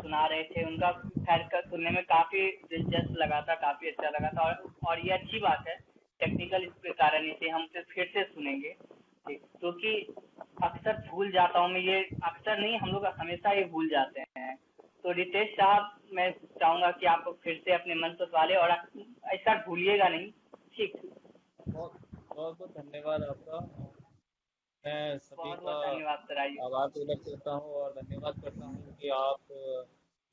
सुना रहे थे उनका खैर सुनने में काफ़ी दिलचस्प लगा था, काफ़ी अच्छा लगा था। और ये अच्छी बात है, टेक्निकल इसके कारण इसे हम फिर से सुनेंगे, क्योंकि अक्सर भूल जाता हूँ मैं, ये अक्सर नहीं, हम लोग हमेशा ये भूल जाते हैं। तो रितेश साहब, मैं चाहूँगा कि आप फिर से अपने मन को संभालें और ऐसा भूलिएगा नहीं। ठीक, बहुत बहुत बहुत धन्यवाद आपका। मैं सभी बहुत का बहुत धन्यवाद सर। आइए, आभार प्रकट करता हूँ और धन्यवाद करता हूँ कि आप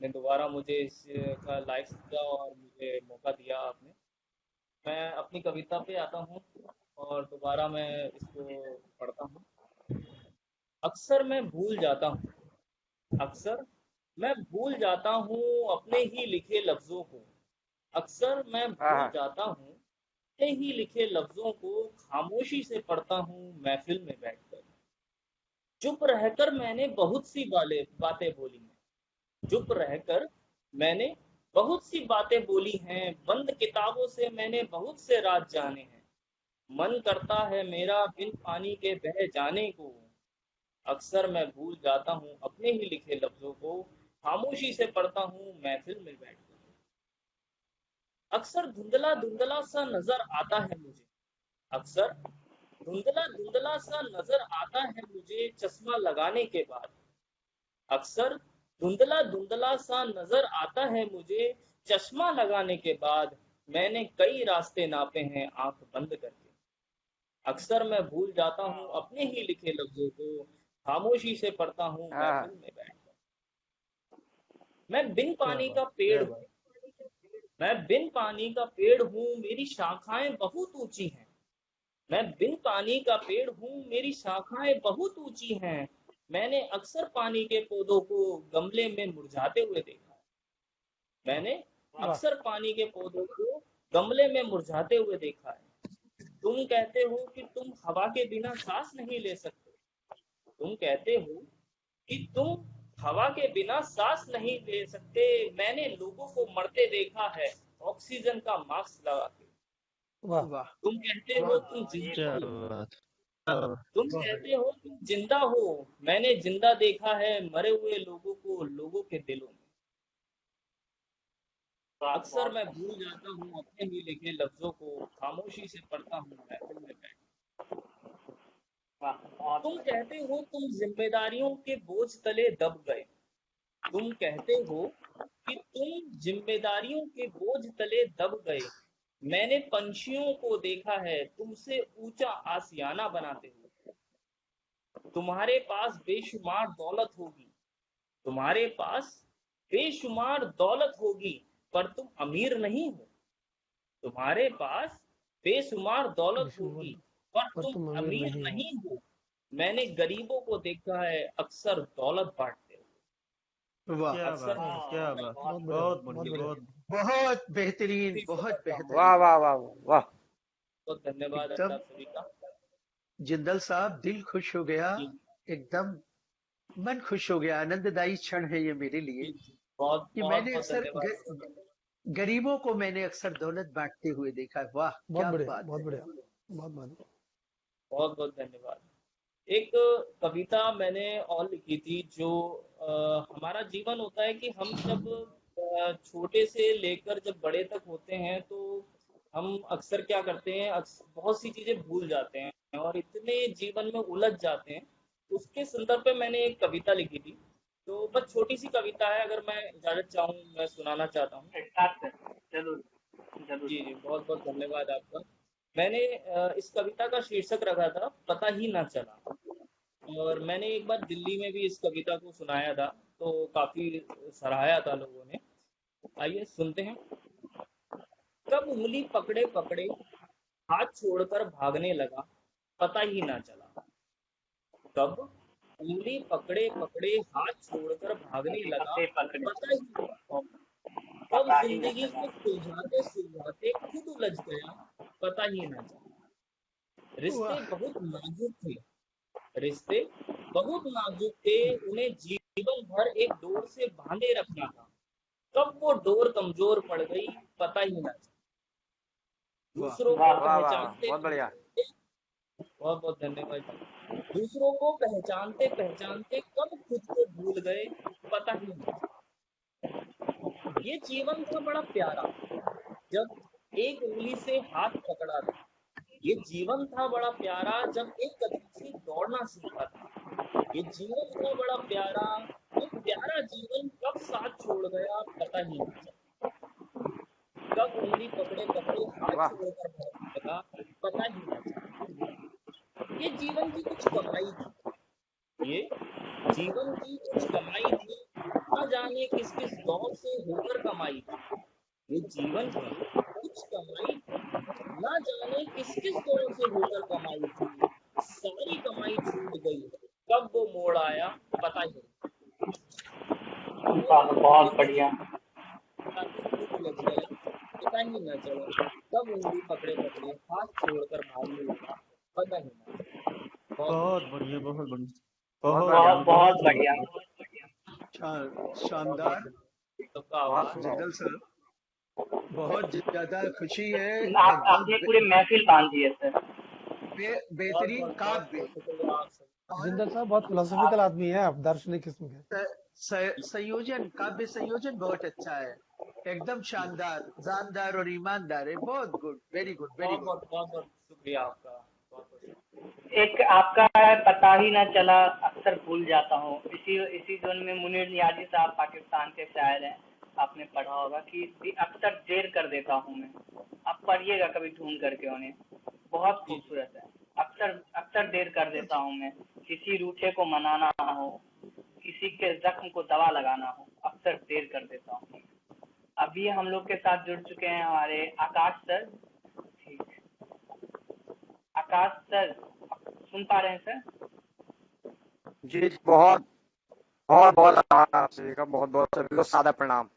ने दोबारा मुझे इसका लाइव दिया और मुझे मौका दिया आपने। मैं अपनी कविता पे आता हूँ और दोबारा मैं इसको पढ़ता हूँ। अक्सर मैं भूल जाता हूँ, अक्सर मैं भूल जाता हूँ अपने ही लिखे लफ्जों को। अक्सर मैं हाँ भूल हाँ। जाता हूँ अपने ही लिखे लफ्जों को, खामोशी से पढ़ता हूँ महफिल में बैठकर। चुप रहकर मैंने बहुत सी बातें बोली हैं, चुप रहकर मैंने बहुत सी बातें बोली हैं, बंद किताबों से मैंने बहुत से राज जाने हैं। मन करता है मेरा बिन पानी के बह जाने को। अक्सर मैं भूल जाता हूँ अपने ही लिखे लफ्जों को, खामोशी से पढ़ता हूँ महफिल में बैठकर। अक्सर धुंधला धुंधला सा नजर आता है मुझे, अक्सर धुंधला धुंधला सा नजर आता है मुझे चश्मा लगाने के बाद। अक्सर धुंधला धुंधला सा नजर आता है मुझे चश्मा लगाने के बाद। मैंने कई रास्ते नापे हैं आंख बंद करके। अक्सर मैं भूल जाता हूँ अपने ही लिखे लफ्जों को, खामोशी से पढ़ता हूँ हाँ महफिल हाँ। में बैठकर। मैं बिन क्या पानी का बात, पेड़ क्या हूँ, बात। मैं बिन पानी का पेड़ हूँ, मेरी शाखाएं बहुत ऊंची हैं। मैं बिन पानी का पेड़ हूँ, मेरी शाखाएं बहुत ऊंची हैं। मैंने अक्सर पानी के पौधों को गमले में मुरझाते हुए देखा है। मैंने वाह, अक्सर पानी के पौधों को गमले में मुरझाते हुए देखा है। तुम कहते हो कि तुम हवा के बिना सांस नहीं ले सकते, तुम कहते हो कि तुम हवा के बिना सांस नहीं ले सकते। मैंने लोगों को मरते देखा है ऑक्सीजन का मास्क लगा के। वाह, वाह। तुम कहते हो बहुत तुम ये क्या जिंदा हो, बात, क्या बात। तुम कहते हो तुम जिंदा हो, मैंने जिंदा देखा है मरे हुए लोगों को लोगों के दिलों में। अक्सर मैं भूल जाता हूँ अपने ही लिखे लफ्जों को, खामोशी से पढ़ता हूँ महफिल में बैठ। बहुत तुम कहते हो तुम जिम्मेदारियों के बोझ तले दब गए, तुम कहते हो कि तुम जिम्मेदारियों के बोझ तले दब गए। मैंने पंछियों को देखा है तुमसे ऊंचा आसियाना बनाते हुए। तुम्हारे पास बेशुमार दौलत होगी, तुम्हारे पास बेशुमार दौलत होगी, पर तुम अमीर नहीं हो। तुम्हारे पास बेशुमार दौलत विष्णु, होगी, पर पर तुम तुम अमीर अमीर नहीं हो। नहीं हो। मैंने गरीबों को देखा है अक्सर दौलत बांटते हुए। वाह। क्या अक्सर बात, मैं क्या भूल बात, जाता बहुत हूँ बढ़िया, अपने बहुत ही बढ़िया। लिखे बहुत बहुत बेहतरीन, लफ्जों को, बहुत पढ़ता हूँ बेहतरीन। महफिल वाह में वाह बैठ। वाह वाह। बहुत धन्यवाद एकदम आप सभी का। जिंदल साहब, दिल खुश हो गया। जी एकदम मन खुश हो गया। आनंददायी क्षण है ये मेरे लिए जी जी, बहुत कि बहुत मैंने बहुत अक्सर धन्यवाद आपका। गरीबों को मैंने अक्सर दौलत बांटते हुए देखा है। वाह, बहुत क्या बढ़िया, बात बहुत है। बढ़िया, बहुत बढ़िया। बहुत बहुत धन्यवाद। एक कविता मैंने और लिखी थी जो हमारा जीवन होता है कि हम जब छोटे से लेकर जब बड़े तक होते हैं तो हम अक्सर क्या करते हैं, बहुत सी चीजें भूल जाते हैं और इतने जीवन में उलझ जाते हैं। उसके संदर्भ पे मैंने एक कविता लिखी थी। तो बस छोटी सी कविता है, अगर मैं इजाजत चाहूँ मैं सुनाना चाहता हूँ। अच्छा, जरूर जरूर। जी जी, बहुत बहुत धन्यवाद आपका। मैंने इस कविता का शीर्षक रखा था पता ही ना चला, और मैंने एक बार दिल्ली में भी इस कविता को सुनाया था, तो काफी सराहाया था लोगों ने। आइए सुनते हैं। कब उंगली पकड़े पकड़े हाथ छोड़कर भागने लगा, पता ही ना चला। कब उंगली पकड़े पकड़े हाथ छोड़कर भागने लगा, पकड़े पकड़े, पता ही ना चला। कब पता ही न जिंदगी चला। को सुलझाते सुलझाते खुद उलझ गया, पता ही ना चला। रिश्ते वाह। बहुत नाजुक थे, रिश्ते बहुत नाजुक थे, उन्हें जीवन भर एक डोर से बांधे रखना था। कब वो डोर कमजोर पड़ गई, पता ही ना चला। वाह। दूसरों को वाह वाह वाह वाह, पहचानते बहुत बढ़िया। पहचानते, बहुत बहुत धन्यवाद जी। दूसरों को पहचानते पहचानते कब खुद को भूल गए, पता ही नहीं चला। ये जीवन था बड़ा प्यारा जब एक उंगली से हाथ पकड़ा था। ये जीवन था बड़ा प्यारा जब एक कदम से दौड़ना सीखा था। ये जीवन था बड़ा प्यारा, वो प्यारा जीवन कब साथ छोड़ गया पता ही नहीं चला। कब उंगली पकड़े पकड़े हाथ वाह छोड़कर भागने लगा पता ही ना चला। ये जीवन की कुछ कमाई थी, ये जीवन की कुछ कमाई थी, न जाने किस किस दौर से होकर कमाई थी। ये जीवन की कुछ कमाई थी, न जाने किस किस दौर से होकर कमाई थी। सारी कमाई छूट गई, कब वो मोड़ आया पता ही नहीं। वाह, बहुत देखो बढ़िया। भूख लग गया पता ही न चला, कब उंगली पकड़े पकड़े हाथ छोड़कर भागने लगा पता ही ना चला। बहुत बढ़िया बहुत बढ़िया बहुत बहुत बढ़िया बहुत बहुत बढ़िया। शानदार। सबका बहुत आभार। जिंदल सर, बहुत ज्यादा खुशी है। आपने पूरे महफिल बांध दिए सर। बेहतरीन बहुत काव्य। शुक्रिया आप सबका। जिंदल साहब बहुत फिलोसफिकल आदमी है, आप दार्शनिक किस्म के। संयोजन, काव्य संयोजन बहुत अच्छा है, एकदम शानदार, जानदार और ईमानदार है। बहुत good, very good, very good. बहुत शुक्रिया आपका। एक आपका पता ही ना चला, अक्सर भूल जाता हूँ। इसी जोन में मुनीर नियाज़ी साहब पाकिस्तान के शायर हैं, आपने पढ़ा होगा कि अक्सर देर कर देता हूँ मैं। आप पढ़िएगा कभी ढूंढ करके उन्हें, बहुत खूबसूरत है। अक्सर देर कर देता हूँ मैं, किसी रूठे को मनाना हो, किसी के जख्म को दवा लगाना हो, अक्सर देर कर देता हूँ। अभी हम लोग के साथ जुड़ चुके हैं हमारे आकाश सर। ठीक, आकाश सर सुन पा रहे हैं सर? जी जी, बहुत बहुत बहुत आभार आप सभी का, बहुत बहुत सभी को सादा प्रणाम।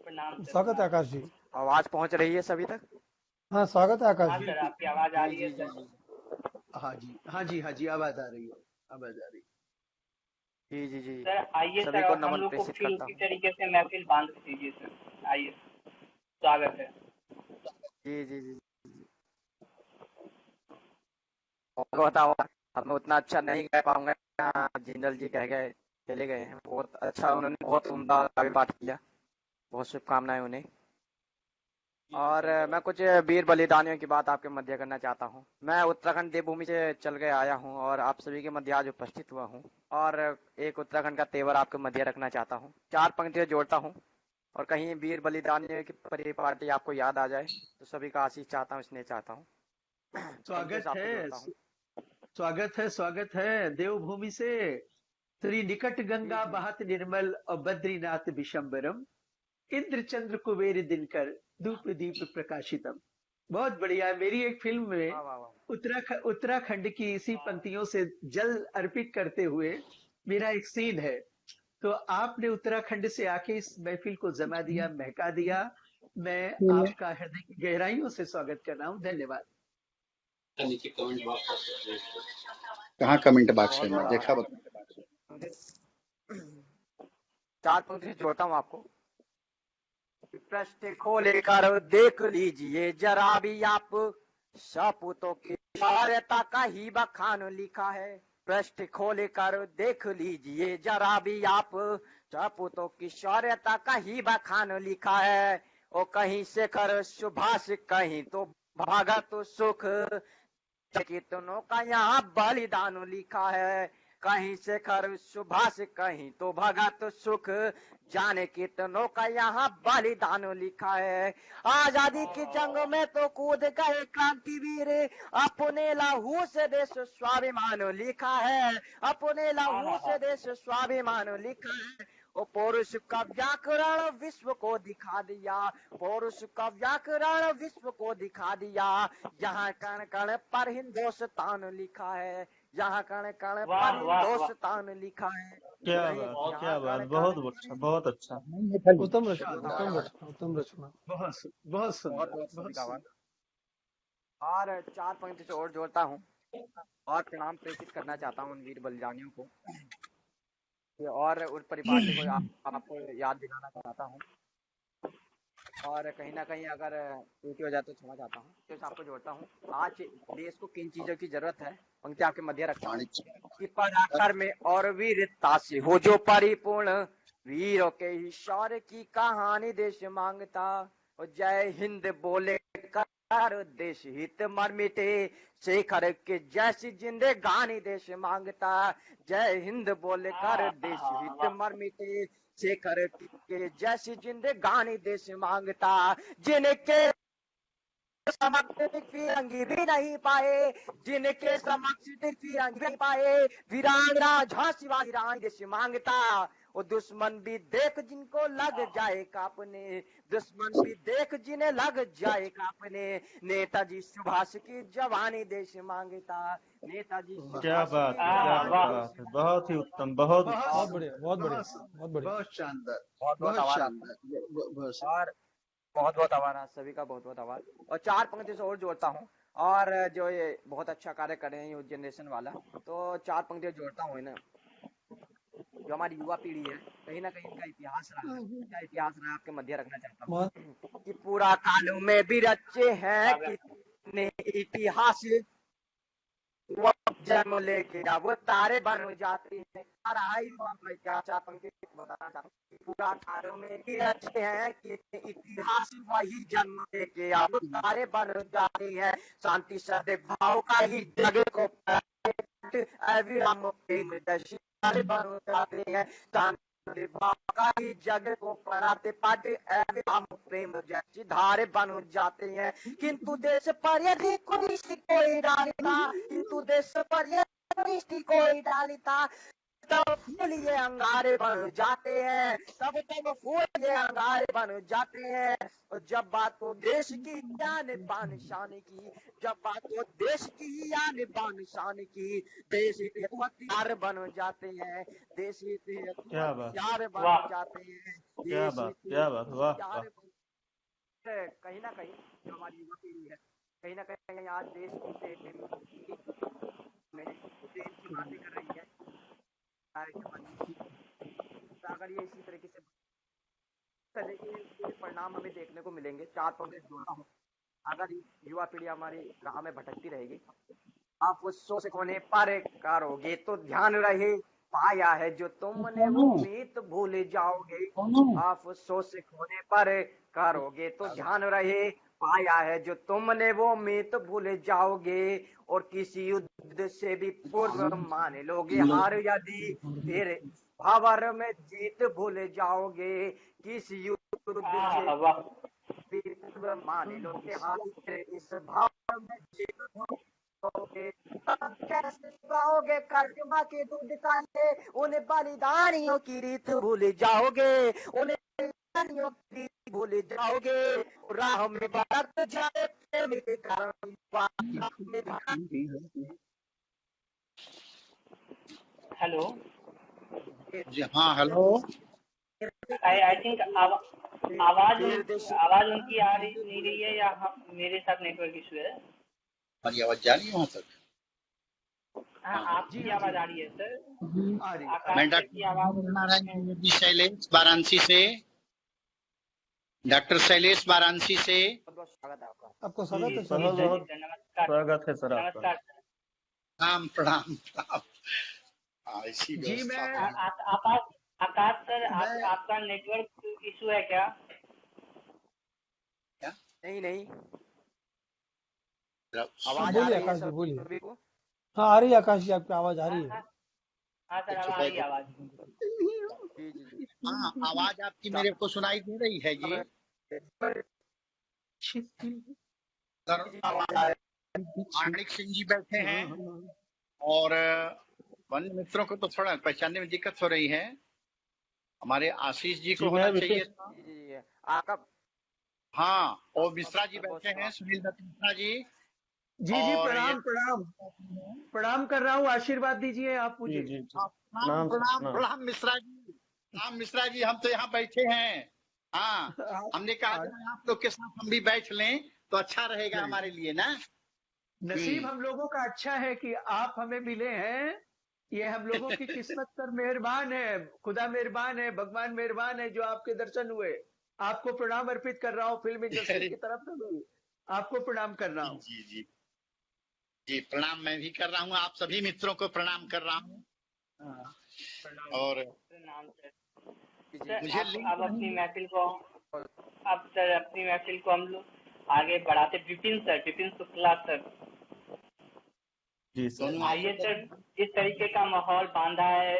प्रणाम सर। स्वागत है आकाश जी। आवाज पहुंच रही है सभी तक? हाँ स्वागत है आकाश हाँ जी। सर, आपकी आवाज आ जी रही है जी जी सर। जी हाँ जी, हाँ जी, हाँ जी, आवाज आ रही है, आवाज आ रही है। जी जी जी, सर आइए सभी सर, को और हम नमन लोग को प्रेषित फिर करता उसी हूँ। तरीके से महफिल बांध दीजिए सर। आइए, स्वागत है। जी जी जी, बहुत बहुत आभार। अब मैं उतना अच्छा नहीं कह पाऊंगा, जिंदल जी कह गए, चले गए हैं। बहुत अच्छा, उन्होंने बहुत उम्दा पाठ किया, बहुत शुभकामनाएं उन्हें। और मैं कुछ वीर बलिदानियों की बात आपके मध्य करना चाहता हूँ। मैं उत्तराखंड देवभूमि से चल के आया हूँ और आप सभी के मध्य आज उपस्थित हुआ हूँ, और एक उत्तराखंड का तेवर आपके मध्य रखना चाहता हूँ। 4 पंक्तियां जोड़ता हूँ, और कहीं वीर बलिदानियों की परिपाटी आपको याद आ जाए तो सभी का आशीष चाहता हूँ, स्नेह चाहता हूँ। स्वागत आपको है, जोड़ता हूँ। स्वागत है, स्वागत है देवभूमि से। श्री निकट गंगा जी। बहत निर्मल और बद्रीनाथ विशंबरम, इंद्र चंद्र कुबेर दिनकर, धूप दीप प्रकाशितम। बहुत बढ़िया है। मेरी एक फिल्म में वाह वाह वाह। उत्तराखंड की इसी पंक्तियों से जल अर्पित करते हुए मेरा एक सीन है। तो आपने उत्तराखंड से आके इस महफिल को जमा दिया, महका दिया। मैं आपका हृदय की गहराइयों से स्वागत कर रहा हूँ। धन्यवाद। नीचे कमेंट बॉक्स, कहाँ कमेंट बॉक्स है? मैं देखा बता। 4 पंक्ति जोड़ता हूँ आपको। पृष्ठ खोले कर देख लीजिए जरा भी आप, सपूतों की शौर्यता का ही बखान लिखा है। पृष्ठ खोले कर देख लीजिए जरा भी आप, सपूतों की शौर्यता का ही बखान लिखा है। ओ कहीं शेखर सुभाष, कहीं तो भगत सुख, कितनों का यहाँ बलिदान लिखा है। कहीं शेखर सुभाष, कहीं तो भगत सुख, जाने कितनों का यहाँ बलिदान लिखा है। आजादी की जंग में तो कूद गए क्रांतिवीर, अपने लहू से देश स्वाभिमान लिखा है। अपने लहू से देश स्वाभिमान लिखा है। ओ पौरुष का व्याकरण विश्व को दिखा दिया, पौरुष का व्याकरण विश्व को दिखा दिया। यहाँ कण कण पर हिंदुस्तान लिखा है, यहाँ कण कण पर हिंदुस्तान लिखा है। क्या बात, क्या बात, बहुत अच्छा, बहुत अच्छा। उत्तम रचना, उत्तम रचना, उत्तम रचना। बहुत सुंदर, बहुत बहुत सभी का आभार। सुंदर। और 4 पंक्ति से और जोड़ता हूँ, और प्रणाम प्रेषित करना चाहता हूँ उन वीर बलिदानियों को, और उस परिपाटी को आपको याद दिलाना चाहता हूँ। और कहीं ना कहीं अगर त्रुटि हो जाए तो क्षमा चाहता हूँ। तो आपको जोड़ता हूँ। आज देश को किन चीजों की जरूरत है, पंक्ति आपके मध्य रखता हूँ कि पराक्रम में और वीरता से हो जो परिपूर्ण, वीरों के ही शौर्य की कहानी देश मांगता, और जय हिंद बोले कर देश हित मर मिटे, शेखर के जैसी जिंदगानी देश मांगता, जय हिंद बोले कर देश हित मर मिटे, शेखर के जैसी जिंदगानी देश मांगता, जिनके समक्ष फिरंगी भी नहीं पाए, जिनके समक्ष फिरंगी नहीं पाए, वीरांगना झांसी वाली रानी देश मांगता, और दुश्मन भी देख जिनको लग जाए कांपने, दुश्मन भी देख जिन्हें लग जाए कांपने, नेताजी सुभाष की जवानी देश मांगता, नेताजी क्या सुभाष बात की है, क्या जवानी बात देश है, बहुत ही उत्तम, बहुत बहुत बहुत उत्तम। बढ़िया, बहुत बढ़िया, बहुत बहुत बढ़िया। बहुत शानदार, बहुत बहुत बहुत आभार आपका, शानदार, बहुत शानदार। और बहुत बहुत आभार आप सभी का, बहुत बहुत आभार। और चार पंक्ति से और जोड़ता हूँ, और जो ये बहुत अच्छा कार्य कर रहे हैं यूथ जनरेशन वाला, तो चार पंक्तियां जोड़ता हूँ ना, जो हमारी युवा पीढ़ी है, कहीं ना कहीं इनका इतिहास रहा है, क्या इतिहास रहा है आपके मध्य रखना चाहता हूँ, कि पूरा कालों में भी रचे हैं कितने इतिहास, वो जन्म लेके अब तारे बन जाते हैं, क्या चार पंक्ति बताना चाहता हूँ, पूरा कालों में भी रचे हैं कितने इतिहास, वही जन्म लेके अब तारे बन जाते हैं, शांति सद्भाव का ही जगह को अविराम प्रेम दर्शी तारे बन जाते हैं, शांति भाव का ही जगह को पराते पाटे अविराम प्रेम जैसी धारे बन जाते हैं, किंतु देश पर यदि कोई कोई डालता, किंतु देश पर यदि कोई डालता, तब फूल ये अंगारे बन जाते हैं, तब फूल ये अंगारे बन जाते हैं, और जब बात हो देश की जान बान शान की, जब बात हो देश की जान बान शान की, देश के हथियार बन जाते हैं, देश के क्या बात, हथियार बन वाह जाते हैं, क्या देश बात, के क्या बात, वाह हथियार वाह। कहीं ना कहीं जो हमारी युवा पीढ़ी है, कहीं ना कहीं आज देश की बातें कर रही है, अगर ये इसी तरीके से चले के परिणाम हमें देखने को मिलेंगे। चार पंक्ति जोड़ता हूँ, अगर युवा पीढ़ी हमारी राह में भटकती रहेगी, आप उससे से खोने पर करोगे तो ध्यान रहे, पाया है जो तुमने वो मीत भूल जाओगे, आप सोच से खोने पर करोगे तो ध्यान रहे, पाया है जो तुमने वो मीत भूल जाओगे, और किसी युद्ध से भी पूर्व मान लोगे हार यदि, फिर भावर में जीत भूल जाओगे, किसी युद्ध से वाह भी पूर्व मान लोगे हार, फिर इस भाव में जीत भूलोगे, कैसे पाओगे कर्मा के दूध काले, उन बलिदानियों की रीत भूल जाओगे, उन बलिदानियों की रीत भूल जाओगे, राह में भटक जाए प्रेम के कारण, हेलो, जी हाँ, हेलो। आई थिंक आवाज निर्देश आवाज उनकी आ रही नहीं रही है, या मेरे साथ नेटवर्क इशू है? हमारी आवाज जा रही है वहाँ तक? हाँ, आपकी आवाज आ रही है सर, आ रही है। आकाश मैं सर की आवाज नारायण जी शैलेश वाराणसी से, डॉक्टर शैलेश वाराणसी से। बहुत बहुत स्वागत है आपका। आपको जी स्वागत जी, है सर। बहुत बहुत नमस्कार स्वागत है सर आपका। नमस्कार सर। प्रणाम प्रणाम प्रणाम। इसी जी व्यवस्था मैं में आकाश सर, मैं आपका नेटवर्क इशू है क्या? नहीं नहीं, जरा आवाज आ बोलिए रही है आकाश जी, बोलिए। सभी को? हाँ आ रही है आकाश जी, आपकी आवाज आ रही है। हाँ सर, अब आ रही है आवाज। जी जी जी। हाँ, आवाज आपकी मेरे को सुनाई दे रही है जी। माणिक सिंह जी बैठे हैं, और वन मित्रों को तो थोड़ा पहचानने में दिक्कत हो रही है। हमारे आशीष जी को जी, होना मैं चाहिए विशेष था। जी जी, आपका हाँ, और मिश्रा जी बैठे हैं, सुनील दत्त मिश्रा जी। जी जी, और प्रणाम प्रणाम प्रणाम कर रहा हूँ, आशीर्वाद दीजिए आप जी मुझे। जी जी, हाँ, प्रणाम प्रणाम सर, प्रणाम प्रणाम। प्रणाम मिश्रा जी, प्रणाम मिश्रा जी, हम तो यहाँ बैठे हैं। हाँ, हमने कहा जरा आप लोग के साथ हम भी बैठ लें तो अच्छा रहेगा हमारे लिए ना। नसीब हम लोगों का अच्छा है कि आप हमें मिले हैं, ये हम लोगों की किस्मत पर मेहरबान है, खुदा मेहरबान है, भगवान मेहरबान है जो आपके दर्शन हुए। आपको प्रणाम अर्पित कर रहा हूँ, फिल्म इंडस्ट्री की तरफ से भी आपको प्रणाम कर रहा हूँ। जी जी जी, प्रणाम मैं भी कर रहा हूँ, आप सभी मित्रों को प्रणाम कर रहा हूँ। और प्रणाम सर। सर मुझे लिंक अब अपनी नहीं महफिल को अब सर अपनी महफिल को हम लोग आगे बढ़ाते। विपिन शुक्ला सर, जी तो सर। आइए सर, जिस तरीके का माहौल बांधा है,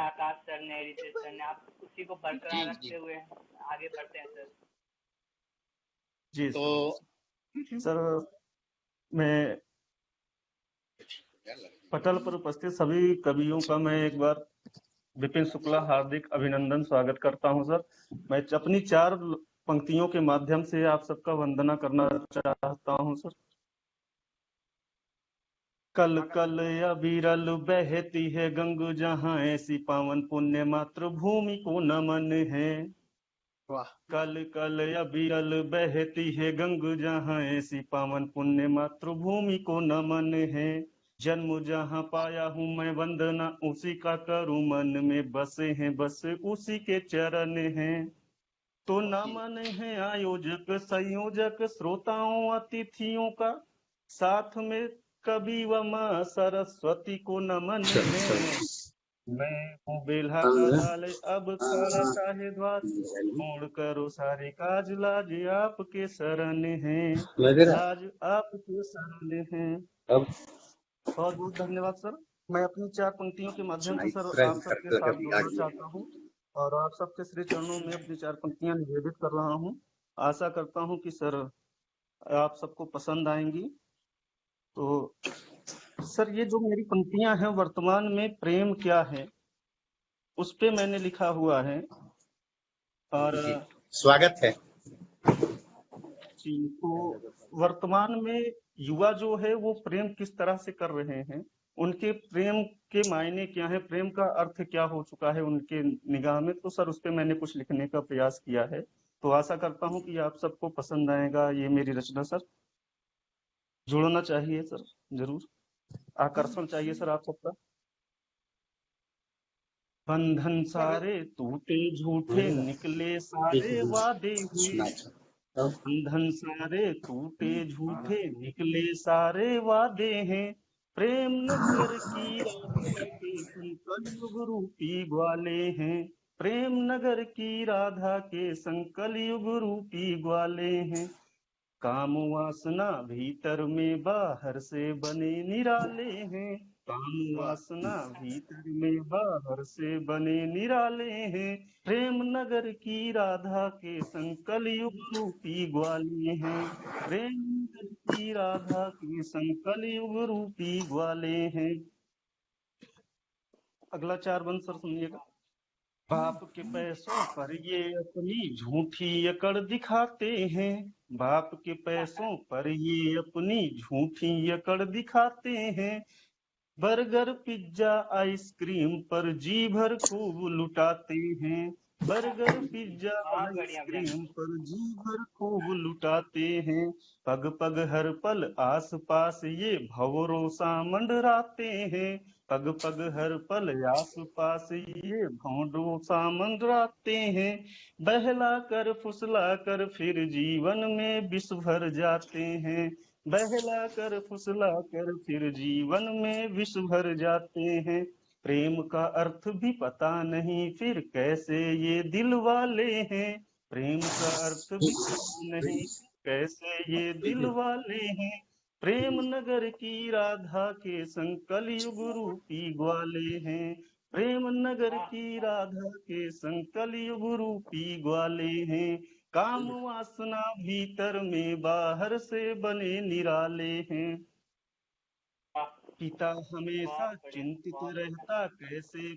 आकाश सर ने, रितेश सर ने, आप उसी को बरकरार जी रखते हुए आगे बढ़ते हैं सर। जी तो सर, मैं पटल पर उपस्थित सभी कवियों का मैं एक बार विपिन शुक्ला हार्दिक अभिनंदन स्वागत करता हूं सर। मैं अपनी 4 पंक्तियों के माध्यम से आप सबका वंदना करना चाहता हूं सर। कल कल अविरल बहती है गंग, जहाँ ऐसी पावन पुण्य मातृभूमि को नमन है। वाह। कल कल अविरल बहती है गंग, जहाँ ऐसी पावन पुण्य मातृभूमि को नमन है। जन्म जहाँ पाया हूँ मैं वंदना उसी का करूँ, मन में बसे हैं बस उसी के चरण हैं। तो नमन है आयोजक संयोजक श्रोताओं अतिथियों का, साथ में कवि व माँ सरस्वती को नमन है। मैं हूँ बेल्हा का डाल अब खड़ा है द्वार, छोड़ करो सारे काज लाज आपके शरण है, लाज आपके शरण है। बहुत बहुत धन्यवाद सर। मैं अपनी 4 पंक्तियों के माध्यम से सर आप सबके साथ जुड़ना चाहता हूँ और आप सबके श्री चरणों में अपनी 4 पंक्तियां निवेदित कर रहा हूँ। आशा करता हूँ कि सर आप सबको पसंद आएंगी। तो सर ये जो मेरी पंक्तियां हैं, वर्तमान में प्रेम क्या है उस पे मैंने लिखा हुआ है। और स्वागत है जी, तो वर्तमान में युवा जो है वो प्रेम किस तरह से कर रहे हैं, उनके प्रेम के मायने क्या है, प्रेम का अर्थ क्या हो चुका है उनके निगाह में, तो सर उस पे मैंने कुछ लिखने का प्रयास किया है। तो आशा करता हूँ कि आप सबको पसंद आएगा ये मेरी रचना सर। जुड़ना चाहिए सर, जरूर आकर्षण चाहिए सर आप सबका। बंधन सारे टूटे झूठे निकले सारे वादे हुए, बंधन सारे टूटे झूठे निकले सारे वादे हैं। प्रेम नगर की राधा के संग कलयुग रूपी ग्वाले हैं, प्रेम नगर की राधा के संग कलयुग रूपी ग्वाले हैं। काम वासना भीतर में बाहर से बने निराले हैं, काम वासना भीतर में बाहर से बने निराले हैं। प्रेम नगर की राधा के संग कलयुग रूपी ग्वाले हैं, प्रेम नगर की राधा के संग कलयुग रूपी ग्वाले हैं। अगला 4 बंद सर सुनिएगा। बाप के पैसों पर ये अपनी झूठी अकड़ दिखाते हैं, बाप के पैसों पर ये अपनी झूठी अकड़ दिखाते हैं। बर्गर पिज्जा आइसक्रीम पर जी भर खूब लुटाते हैं, बर्गर पिज्जा आइसक्रीम पर जी भर खूब लुटाते हैं। पग पग हर पल आस पास ये भंवरों मंडराते हैं, पग पग हर पल आस पास ये भंवरों मंडराते हैं। बहला कर फुसला कर फिर जीवन में विष भर जाते हैं, बहला कर फुसला कर फिर जीवन में विष भर जाते हैं। प्रेम का अर्थ भी पता नहीं फिर कैसे ये दिल वाले हैं, प्रेम का अर्थ भी पता नहीं कैसे ये दिल वाले हैं। प्रेम नगर की राधा के संग कलयुग रूपी ग्वाले हैं, प्रेम नगर की राधा के संग कलयुग रूपी ग्वाले हैं। काम वासना भीतर में बाहर से बने निराले हैं। पिता हमेशा चिंतित रहता कैसे,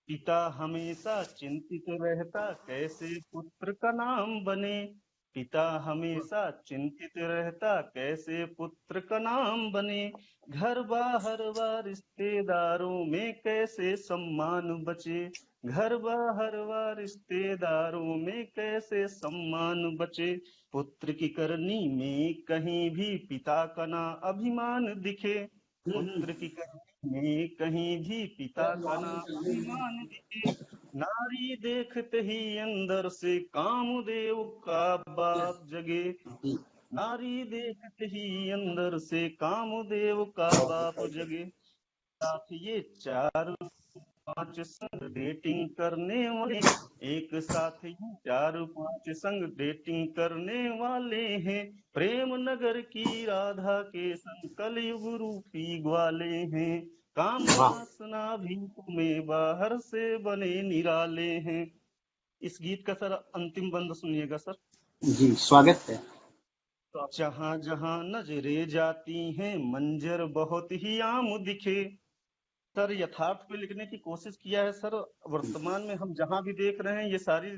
पिता हमेशा चिंतित रहता कैसे पुत्र का नाम बने, पिता हमेशा चिंतित रहता कैसे पुत्र का नाम बने। घर बाहर व रिश्तेदारों में कैसे सम्मान बचे, घर बाहर व रिश्तेदारों में कैसे सम्मान बचे। पुत्र की करनी में कहीं भी पिता का ना अभिमान दिखे, पुत्र की करनी में कहीं भी पिता का ना अभिमान दिखे। नारी देखते ही अंदर से कामदेव का बाप जगे, नारी देखते ही अंदर से कामदेव का बाप जगे। साथ ये 4 पांच संग डेटिंग करने वाले, एक साथ ही 4-5 संग डेटिंग करने वाले हैं। प्रेम नगर की राधा के संग कलयुग रूपी ग्वाले हैं। काम वाह वासना भी तुम्हें बाहर से बने निराले हैं। इस गीत का सर अंतिम बंद सुनिएगा सर। जी, स्वागत है। जहां जहां नजरें जाती हैं मंजर बहुत ही आम दिखे। सर यथार्थ पे लिखने की कोशिश किया है सर। वर्तमान में हम जहां भी देख रहे हैं ये सारी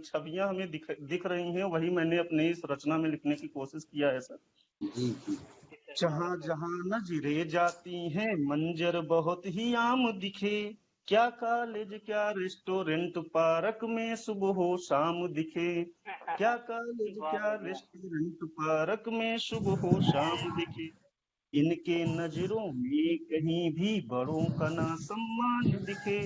छवियां हमें दिख रही हैं, वही मैंने अपनी इस रचना में लिखने की कोशिश किया है सर। जी जी जहां जहां नजरें जाती हैं मंजर बहुत ही आम दिखे। क्या कॉलेज क्या रेस्टोरेंट पार्क में सुबह हो शाम दिखे। क्या कॉलेज बहुत क्या बढ़िया। रेस्टोरेंट पार्क में सुबह हो शाम दिखे। इनके नजरों में कहीं भी बड़ों का ना सम्मान दिखे।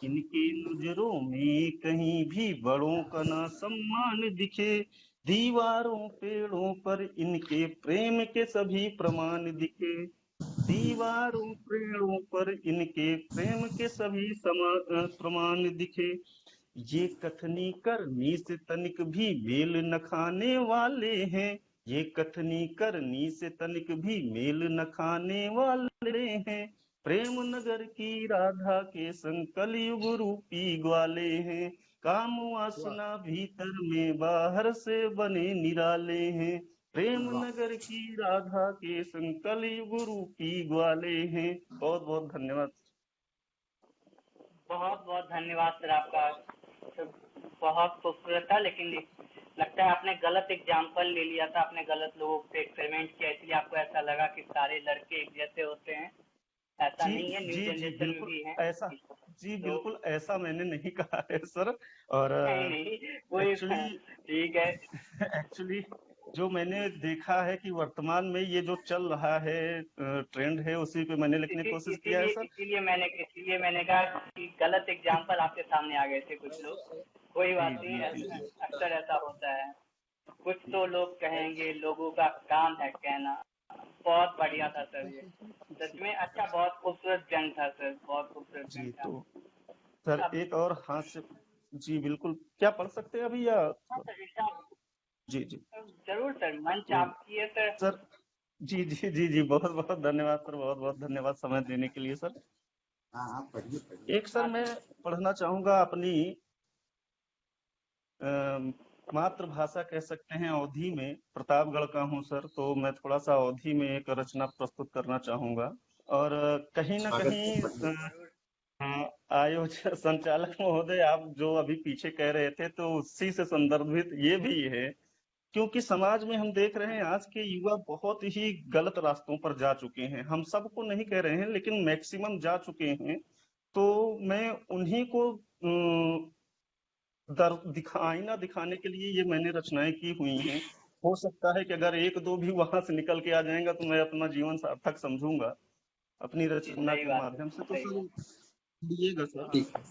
इनके नजरों में कहीं भी बड़ों का ना सम्मान दिखे। दीवारों पेड़ों पर इनके प्रेम के सभी प्रमाण दिखे। दीवारों पेड़ों पर इनके प्रेम के सभी प्रमाण दिखे। ये कथनी करनी से तनिक भी मेल न खाने वाले हैं। ये कथनी करनी से तनिक भी मेल न खाने वाले हैं। प्रेम नगर की राधा के संग कलयुग रूपी ग्वाले हैं। काम वासना भीतर में बाहर से बने निराले हैं। प्रेम वाह नगर की राधा के संग कलयुग रूपी ग्वाले हैं। बहुत बहुत धन्यवाद। बहुत बहुत धन्यवाद सर आपका। सर, बहुत खूबसूरत था, लेकिन लगता है आपने गलत एग्जाम्पल ले लिया था, आपने गलत लोगों पे एक्सपेरिमेंट किया, इसलिए आपको ऐसा लगा कि सारे लड़के एक जैसे होते हैं। ऐसा जी नहीं है, न्यू जी जी जनरेशन में बिल्कुल भी है। ऐसा। जी तो बिल्कुल ऐसा मैंने नहीं कहा है सर। और नहीं नहीं, कोई एक्चुअली ठीक है। एक्चुअली जो मैंने देखा है कि वर्तमान में ये जो चल रहा है ट्रेंड है, उसी पे मैंने लिखने की कोशिश किया है इसीलिए सर। इसीलिए मैंने कहा कि गलत एग्जाम्पल आपके सामने आ गए थे कुछ लोग। कोई जी बात नहीं, जी जी जी अक्सर ऐसा होता है। कुछ तो लोग कहेंगे, लोगों का काम है कहना। बहुत बढ़िया था सर ये, सच में अच्छा, बहुत खूबसूरत जंग था सर, बहुत खूबसूरत जी। जंग था। तो सर अब एक और हास्य। जी बिल्कुल, क्या पढ़ सकते हैं अभी या। हाँ सर, इरशाद जी जी। जरूर सर, मंच तो आपकी है सर। सर जी जी जी जी बहुत बहुत धन्यवाद सर, बहुत बहुत धन्यवाद समय देने के लिए सर। हाँ हाँ, पढ़िए पढ़िए। एक सर मैं पढ़ना चाहूंगा अपनी मातृभाषा कह सकते हैं अवधी में। प्रतापगढ़ का हूँ सर, तो मैं थोड़ा सा अवधी में एक रचना प्रस्तुत करना चाहूंगा। और कहीं ना स्वागत है, कहीं पढ़िए। आयोजक संचालक महोदय आप जो अभी पीछे कह रहे थे तो उसी से संदर्भित ये भी है। क्योंकि समाज में हम देख रहे हैं आज के युवा बहुत ही गलत रास्तों पर जा चुके हैं। हम सबको नहीं कह रहे हैं लेकिन मैक्सिमम जा चुके हैं। तो मैं उन्हीं को आईना दिखाने के लिए ये मैंने रचनाएं की हुई हैं। हो सकता है कि अगर एक दो भी वहां से निकल के आ जाएगा तो मैं अपना जीवन सार्थक समझूंगा अपनी रचना सही के बात है, माध्यम से। तो सही सर बात। दिएगा सर। ठीक है,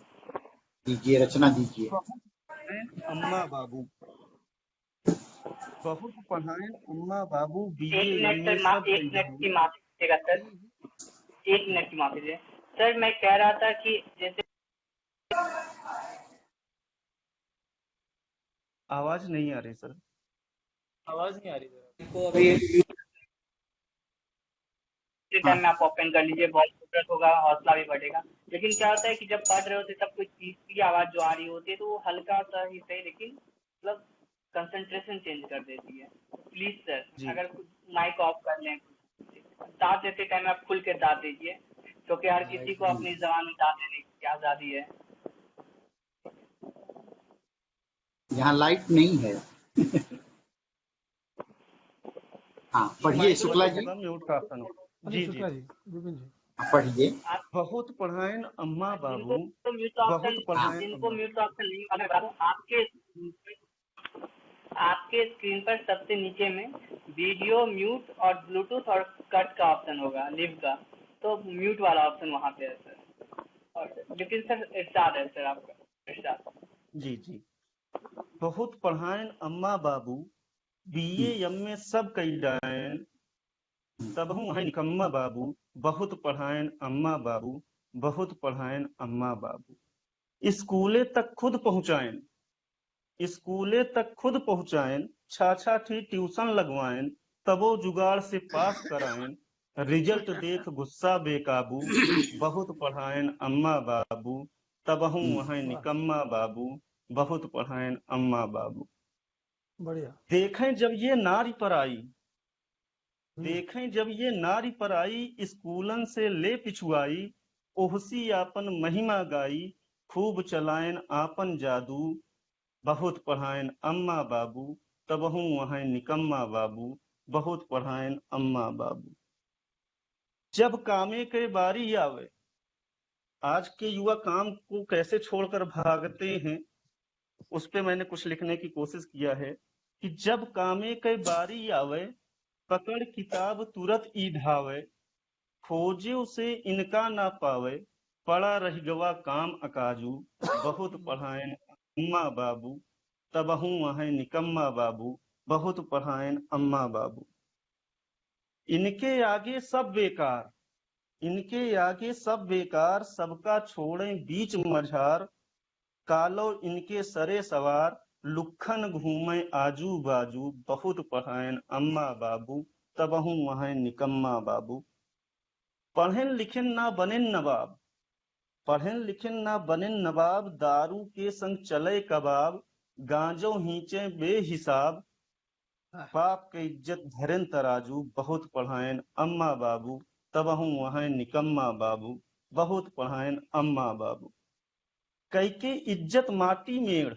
दीजिए, रचना दीजिए। बहुत पढ़ाएं अम्मा बाबू, बहुत पढ़ाएं अम्मा बाबू, एक बीए मिनट एमए सर, सब एक कही मिनट की जाएंगे। माफी दीजिएगा सर, एक मिनट की माफी दीजिए सर। मैं कह रहा था कि जैसे आवाज नहीं आ रही सर। आवाज नहीं आ रही सर इनको अभी। टाइम हाँ में आप ओपन कर लीजिए, बहुत खूबसूरत होगा, हौसला भी बढ़ेगा। लेकिन क्या होता है कि जब पढ़ रहे होते तब कोई चीज की आवाज जो आ रही होती है तो वो हल्का सा ही सही, लेकिन मतलब कंसंट्रेशन चेंज कर देती है। प्लीज सर, जी अगर माइक ऑफ कर लें, दांत देते टाइम आप खुल के दांत दीजिए, क्योंकि हर किसी को अपनी जबान में दांत देने की आजादी है। यहाँ लाइट नहीं है। हाँ, ये पढ़िए माइक शुक्ला बंद जी। होगा, म्यूट का ऑप्शन होगा। अनिल जी जी शुक्ला जी, विपिन जी। पढ़िए। आप बहुत पढ़ाएं अम्मा बाबू, जिनको म्यूट बहुत ऑप्शन हाँ पढ़ाएं जिनको अम्मा। म्यूट ऑप्शन नहीं, मैं बता दूं, आपके स्क्रीन पर सबसे नीचे में वीडियो म्यूट और ब्लूटूथ और कट का ऑप्शन होगा, लिव का। तो म्यूट वाला ऑप्शन वहाँ पे है सर। और लेकिन सर इरशाद है सर, आपका इरशाद। जी जी। बहुत पढ़ाएं अम्मा बाबू, बीए एमए सब कई डायन, तब हूँ है निकम्मा बाबू। बहुत पढ़ाएं अम्मा बाबू, बहुत पढ़ाएं अम्मा बाबू। स्कूले तक खुद पहुंचाएं, स्कूले तक खुद पहुंचाएं, छाछा थी ट्यूशन लगवाएं, तबो जुगाड़ से पास कराएं, रिजल्ट देख गुस्सा बेकाबू, बहुत पढ़ाएं अम्मा बाबू, तबहू वहां निकम्मा बाबू, बहुत पढ़ाएं अम्मा बाबू। बढ़िया। देखें जब ये नारी पर आई, देखें जब ये नारी पर आई, स्कूलन से ले पिछुआई, ओहसी आपन महिमा गाई, खूब चलाएं आपन जादू, बहुत पढ़ाएं अम्मा बाबू, तबहू वहां निकम्मा बाबू, बहुत पढ़ाएं अम्मा बाबू। जब कामे के बारी आवे, आज के युवा काम को कैसे छोड़कर भागते हैं, उस पे मैंने कुछ लिखने की कोशिश किया है कि जब कामे के बारी आवे, पकड़ किताब तुरंत ई ढावे, खोजे उसे इनका ना पावे, पड़ा रह गवा काम अकाजू, बहुत पढ़ाएं अम्मा बाबू, तबहू वहां निकम्मा बाबू, बहुत पढ़ाएं अम्मा बाबू। इनके आगे सब बेकार, इनके आगे सब बेकार, सबका छोड़ें बीच मझार, कालो इनके सरे सवार, लुखन घूमे आजू बाजू, बहुत पढ़ाएं अम्मा बाबू, तबहू वहां निकम्मा बाबू। पढ़ें लिखें ना बने नवाब, पढ़ें लिखें ना बने नवाब, दारू के संग चले कबाब, गांजो हींचे बेहिसाब, बाप के इज्जत धरें तराजू, बहुत पढ़ाएं अम्मा बाबू, तबहू वहां निकम्मा बाबू, बहुत पढ़ाएं अम्मा बाबू। कई के इज्जत माटी मेड़,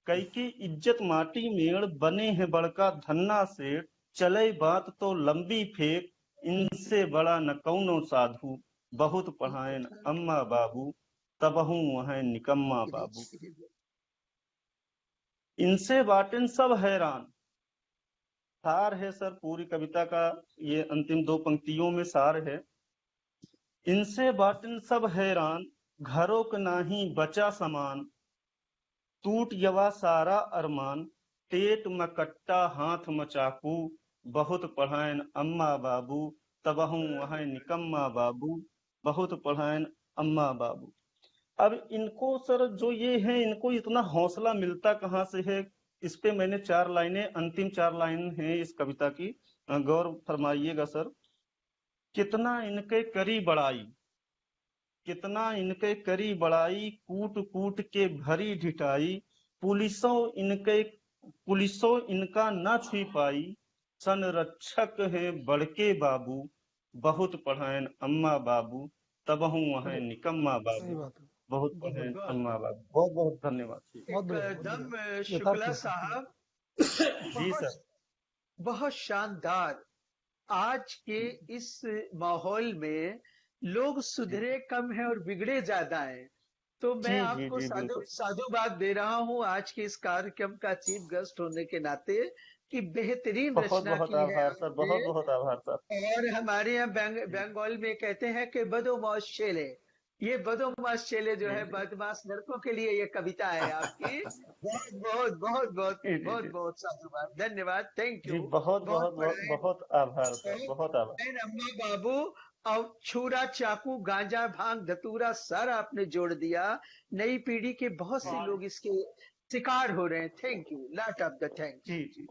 कई के इज्जत माटी मेड़, बने हैं बड़का धन्ना सेठ, चले बात तो लंबी फेंक, इनसे बड़ा न कौनो साधु, बहुत पढ़ाएं अम्मा बाबू, तबहू वहां निकम्मा बाबू। इनसे बाटें सब हैरान, सार है सर पूरी कविता का, ये अंतिम दो पंक्तियों में सार है। इनसे बाटें सब हैरान, घरों का नाही बचा समान, टूट यवा सारा अरमान, टेट मकट्टा हाथ मचाकू, बहुत पढ़ाएं अम्मा बाबू, तबहू वहां निकम्मा बाबू, बहुत पढ़ाएं अम्मा बाबू। अब इनको सर जो ये है, इनको इतना हौसला मिलता कहाँ से है, इस पे मैंने 4 लाइनें, अंतिम 4 लाइन है इस कविता की, गौर फरमाइएगा सर। कितना इनके करी बड़ाई, कितना इनके करी बड़ाई, कूट कूट के भरी ढिठाई, पुलिसों इनका न छुई पाई, संरक्षक है बड़के बाबू, बहुत पढ़ाएं अम्मा बाबू, तबहू वहां निकम्मा सही बाबू, बात है। बहुत पढ़ाएं अम्मा बाबू। बहुत बहुत धन्यवाद। बहुत बढ़िया, बहुत एकदम बढ़िया। शुक्ला यथार्थ है। साहब, जी बहुत सर। बहुत शानदार। आज के इस माहौल में लोग सुधरे कम है और बिगड़े ज्यादा है। तो मैं जी जी आपको जी बिल्कुल। साधुवाद दे रहा हूं आज के इस कार्यक्रम का चीफ गेस्ट होने के नाते कि बेहतरीन बहुत रचना बहुत की है आभार सर, आपने। बहुत बहुत आभार सर। और हमारे यहाँ बंगाल में कहते हैं कि बदोमाश चेले, ये बदोमाश चेले जो है बदमाश लड़कों के लिए ये कविता है आपकी। बहुत बहुत बहुत बहुत जी जी बहुत जी बहुत साधुवाद, धन्यवाद, थैंक जी, यू। बहुत बहुत बहुत बहुत पढ़ाए बहुत आभार सर, बहुत आभार। अम्मा बाबू, और छुरा चाकू गांजा भांग धतूरा सर आपने जोड़ दिया। नई पीढ़ी के बहुत से लोग इसके शिकार हो रहे हैं। Thank you, lot of the thanks. जी जी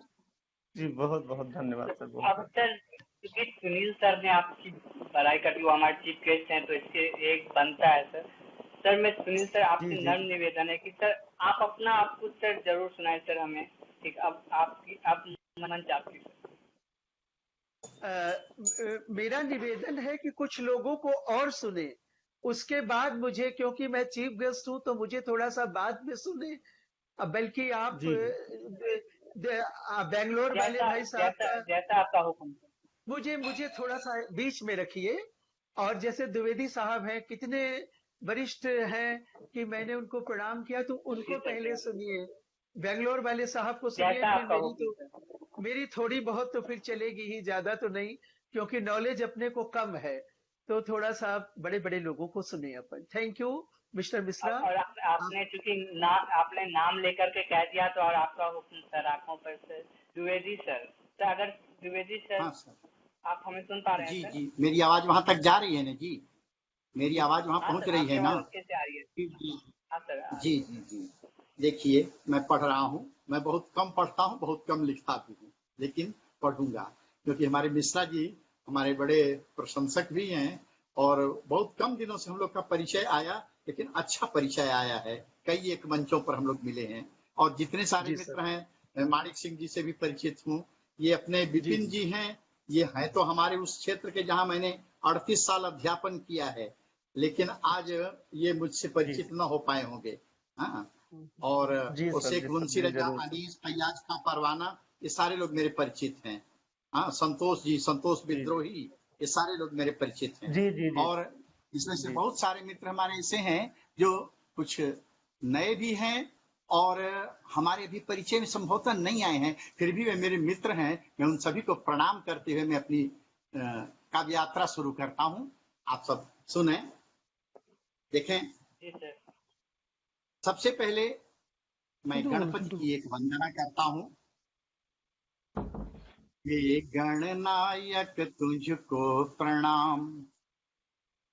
जी, बहुत बहुत धन्यवाद सर, बहुत अब सर क्योंकि सुनील सर ने आपकी बड़ाई कर दी, वो हमारे चीफ गेस्ट हैं, तो इसके एक बनता है सर। सर मैं सुनील सर जी आपसे जी नर्म निवेदन है कि सर आप अपना आप कुछ सर जरूर सुनाए सर हमें। ठीक, अब आप मंच आपकी सर। मेरा निवेदन है कि कुछ लोगों को और सुने, उसके बाद मुझे, क्योंकि मैं चीफ गेस्ट हूं तो मुझे थोड़ा सा बाद में सुने। बल्कि आप जी जी बेंगलोर वाले जैसा भाई साहब जैसा का जैसा आपका हुक्म सर। मुझे मुझे थोड़ा सा बीच में रखिए। और जैसे द्विवेदी साहब हैं, कितने वरिष्ठ हैं कि मैंने उनको प्रणाम किया, तो जी उनको सर, पहले सुनिए। बेंगलोर वाले साहब को सुनिए, जैसा फिर आपका हुक्म सर। मेरी थोड़ी बहुत तो फिर चलेगी ही, ज्यादा तो नहीं, क्योंकि नॉलेज अपने को कम है। तो थोड़ा सा बड़े बड़े लोगों को सुने अपन। Thank you mister Mishra. और आपने चूंकि आपने नाम लेकर के कह दिया, तो और आपका हुक्म सर आंखों पर सर। द्विवेदी सर, तो अगर द्विवेदी सर हाँ सर। आप हमें सुन पा रहे हैं जी सर? जी, मेरी आवाज वहां तक जा रही है ना जी? मेरी आवाज वहां हाँ पहुंच सर, रही आपकी है ना? आवाज अच्छे से आ रही है। जी जी हाँ सर, जी जी जी। देखिए, मैं पढ़ रहा हूँ। मैं बहुत कम पढ़ता हूँ, बहुत कम लिखता भी हूँ, लेकिन पढ़ूंगा, क्योंकि हमारे मिश्रा जी हमारे बड़े प्रशंसक भी हैं और बहुत कम दिनों से हम लोग का परिचय आया, लेकिन अच्छा परिचय आया है। कई एक मंचों पर हम लोग मिले हैं और जितने सारे जी सर। मित्र हैं, मैं माणिक सिंह जी से भी परिचित हूँ। ये अपने जी विपिन जी जी हैं, ये हैं तो हमारे उस क्षेत्र के जहाँ मैंने 38 साल अध्यापन किया है, लेकिन आज ये मुझसे जी परिचित न हो पाए होंगे। हाँ, और जी सर, शेख जी सर, मुंशी जी रजा, जरूर सर। अनीस, फैयाज का परवाना, ये सारे लोग मेरे परिचित हैं। हाँ, संतोष जी, संतोष जी जी विद्रोही, ये सारे लोग मेरे परिचित हैं। जी जी जी और इसमें से जी बहुत सारे मित्र हमारे ऐसे हैं जो कुछ नए भी हैं और हमारे अभी परिचय में संभवतः नहीं आए हैं, फिर भी वे मेरे मित्र हैं। मैं उन सभी को प्रणाम करते हुए मैं अपनी काव्य यात्रा शुरू करता हूँ। आप सब सुने, देखें। जी सर। सबसे पहले मैं चिंटू बोलो, गणपति चिंटू। की एक वंदना करता हूँ। हे गणनायक तुझको प्रणाम,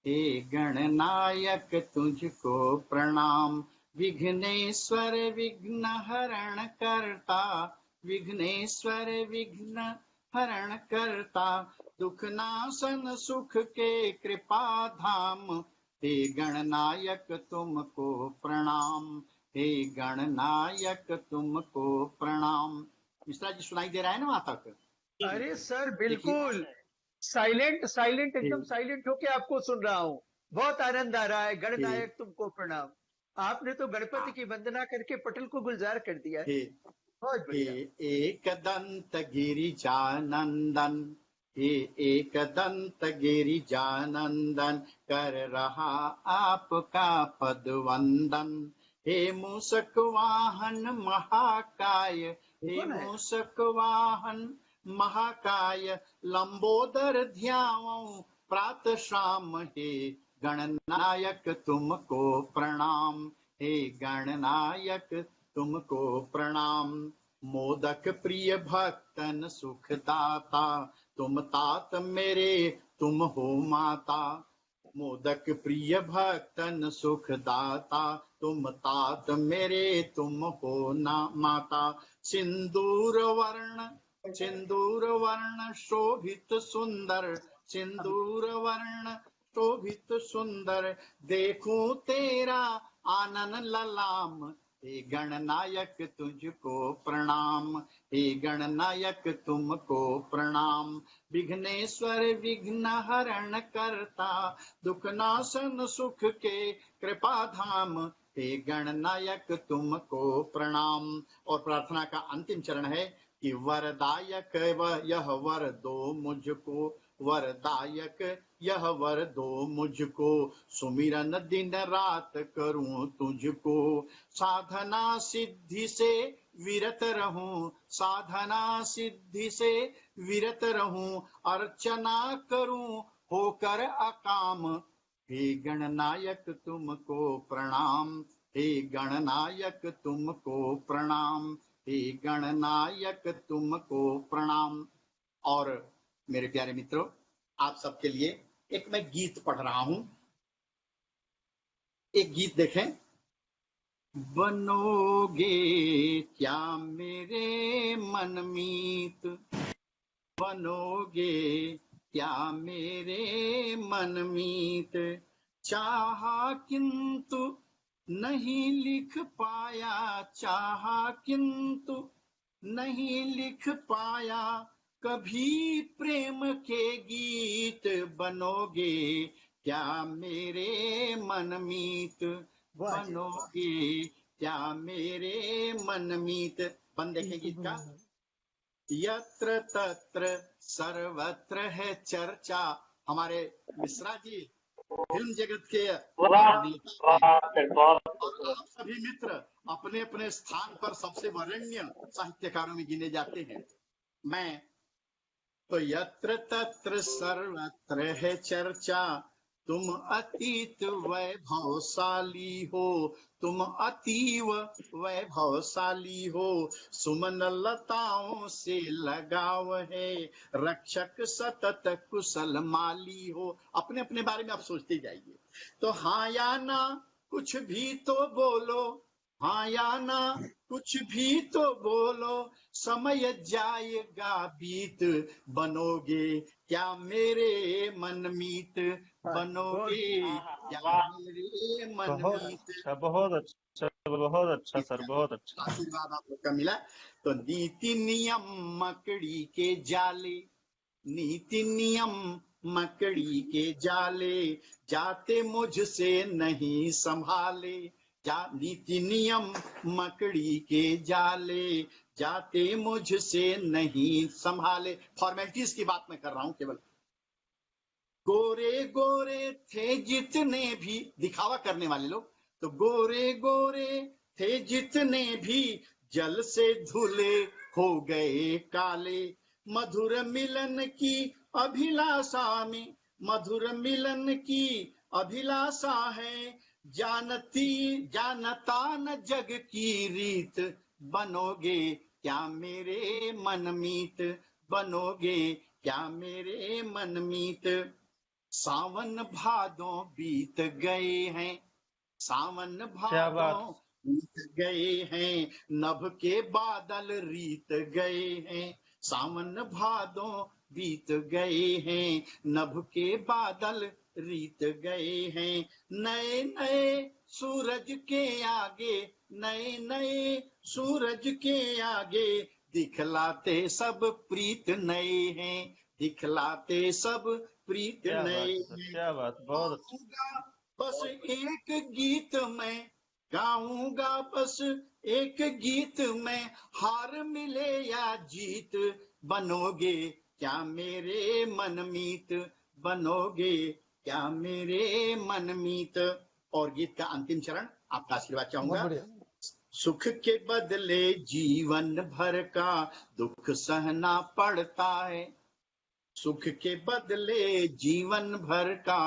हे गणनायक तुझको प्रणाम। विघ्नेश्वर विघ्न हरण करता, विघ्नेश्वर विघ्न हरण करता, दुख नाशन सुख के कृपा धाम। हे गणनायक तुमको प्रणाम, हे गणनायक तुमको प्रणाम। मिश्रा जी सुनाई दे रहा है ना वहां तक? अरे सर देखिए, हाँ बिल्कुल सर। साइलेंट साइलेंट, हे एकदम साइलेंट होके आपको सुन रहा हूँ। बहुत आनंद आ रहा है। हे गणनायक तुमको प्रणाम। आपने तो गणपति हाँ, की वंदना करके पटल को गुलजार कर दिया है। हे बहुत हे बढ़िया। एकदंत गिरिजानंदन, हे एकदंत गिरिजानंदन, कर रहा आपका पद वंदन। हे मूषक वाहन महाकाय, ये हे कौन है? मूषक वाहन महाकाय, लंबोदर ध्यावं प्रात शाम। हे गणनायक तुमको प्रणाम, हे गणनायक तुमको प्रणाम। मोदक प्रिय भक्तन सुखदाता, तुम तात मेरे तुम हो माता। मोदक प्रिय भक्तन सुखदाता, तुम तात मेरे तुम हो ना माता। सिंदूर वर्ण, सिंदूर वर्ण शोभित सुंदर, सिंदूर वर्ण शोभित सुंदर, देखूं तेरा आनन ललाम। हे गणनायक तुझको प्रणाम, हे गणनायक तुमको प्रणाम। विघ्नेश्वर विघ्न हरण करता, दुख नाशन सुख के कृपा धाम। हे गणनायक तुमको प्रणाम। और प्रार्थना का अंतिम चरण है कि वरदायक यह वर दो मुझको, वरदायक यह वर दो मुझको, सुमिरन दिन रात करूं तुझको। साधना सिद्धि से विरत रहूं, साधना सिद्धि से विरत रहूं, अर्चना करूं होकर अकाम। हे गणनायक तुमको प्रणाम, हे गणनायक तुमको प्रणाम, हे गणनायक तुमको प्रणाम। और मेरे प्यारे मित्रों, आप सबके लिए एक मैं गीत पढ़ रहा हूं। एक गीत देखें। बनोगे क्या मेरे मनमीत, बनोगे क्या मेरे मनमीत, चाहा किंतु नहीं लिख पाया, चाहा किंतु नहीं लिख पाया, कभी प्रेम के गीत। बनोगे क्या मेरे मनमीत, वाह जी वाह। बनोगे क्या मेरे मनमीत। बन देखें गीत का। यत्र तत्र सर्वत्र है चर्चा। हमारे मिश्रा जी फिल्म जगत के वाह अभिनेता हैं वाह सर, बहुत और खूबसूरत। आप सभी मित्र अपने अपने स्थान पर सबसे वरेण्य साहित्यकारों में गिने जाते हैं। मैं तो यत्र तत्र सर्वत्र है चर्चा, तुम अतीत वैभवशाली हो, तुम अतीव वैभवशाली हो। सुमन लताओं से लगाव है, रक्षक सतत कुशल माली हो। अपने अपने बारे में आप सोचते जाइए। तो हाँ या ना कुछ भी तो बोलो, हाँ या ना कुछ भी तो बोलो, समय जाएगा बीत, बनोगे क्या मेरे मनमीत, बनोगे क्या वाह मेरे बहुत मनमीत। अच्छा, बहुत अच्छा, बहुत अच्छा सर, बहुत अच्छा। आशीर्वाद आप लोग का मिला। तो नीति नियम मकड़ी के जाले, नीति नियम मकड़ी के जाले, जाते मुझसे नहीं संभाले, नीति नियम मकड़ी के जाले, जाते मुझसे नहीं संभाले। फॉर्मेलिटीज की बात मैं कर रहा हूं केवल। गोरे गोरे थे जितने भी, दिखावा करने वाले लोग, तो गोरे गोरे थे जितने भी, जल से धुले हो गए काले, मधुर मिलन की अभिलाषा में, मधुर मिलन की अभिलाषा है, जानता न जग की रीत, बनोगे क्या मेरे मनमीत, बनोगे क्या मेरे मनमीत। सावन भादों बीत गए हैं, सावन क्या बात। भादों बीत गए हैं, नभ के बादल रीत गए हैं, सावन भादों बीत गए हैं, नभ के बादल रीत गए हैं, नए नए सूरज के आगे, नए नए सूरज के आगे, दिखलाते सब प्रीत नए हैं, दिखलाते सब प्रीत क्या बात नए है सर, हैं। क्या बात, बहुत अच्छा। गाऊंगा बस एक गीत मैं, गाऊंगा बस एक गीत मैं, हार मिले या जीत, बनोगे क्या मेरे मनमीत, बनोगे क्या मेरे मनमीत। और गीत का अंतिम चरण आपका आशीर्वाद बहुत चाहूंगा। बढ़िया। सुख के बदले जीवन भर का दुख सहना पड़ता है, सुख के बदले जीवन भर का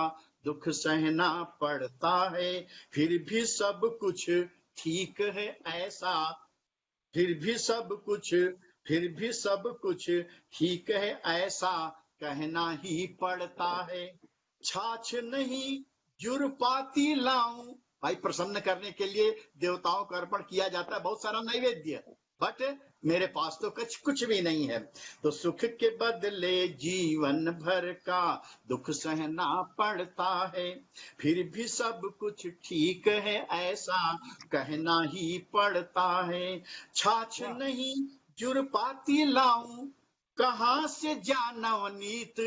दुख सहना पड़ता है, फिर भी सब कुछ ठीक है ऐसा, फिर भी सब कुछ ठीक है ऐसा, कहना ही पड़ता है, छाछ नहीं जुरपाती लाऊं, भाई प्रसन्न करने के लिए देवताओं को अर्पण किया जाता है बहुत सारा नैवेद्य, बट मेरे पास तो कुछ भी नहीं है, तो सुख के बदले जीवन भर का दुख सहना पड़ता है, फिर भी सब कुछ ठीक है ऐसा, कहना ही पड़ता है, छाछ नहीं जुरपाती लाऊं, कहाँ से जानवनीत,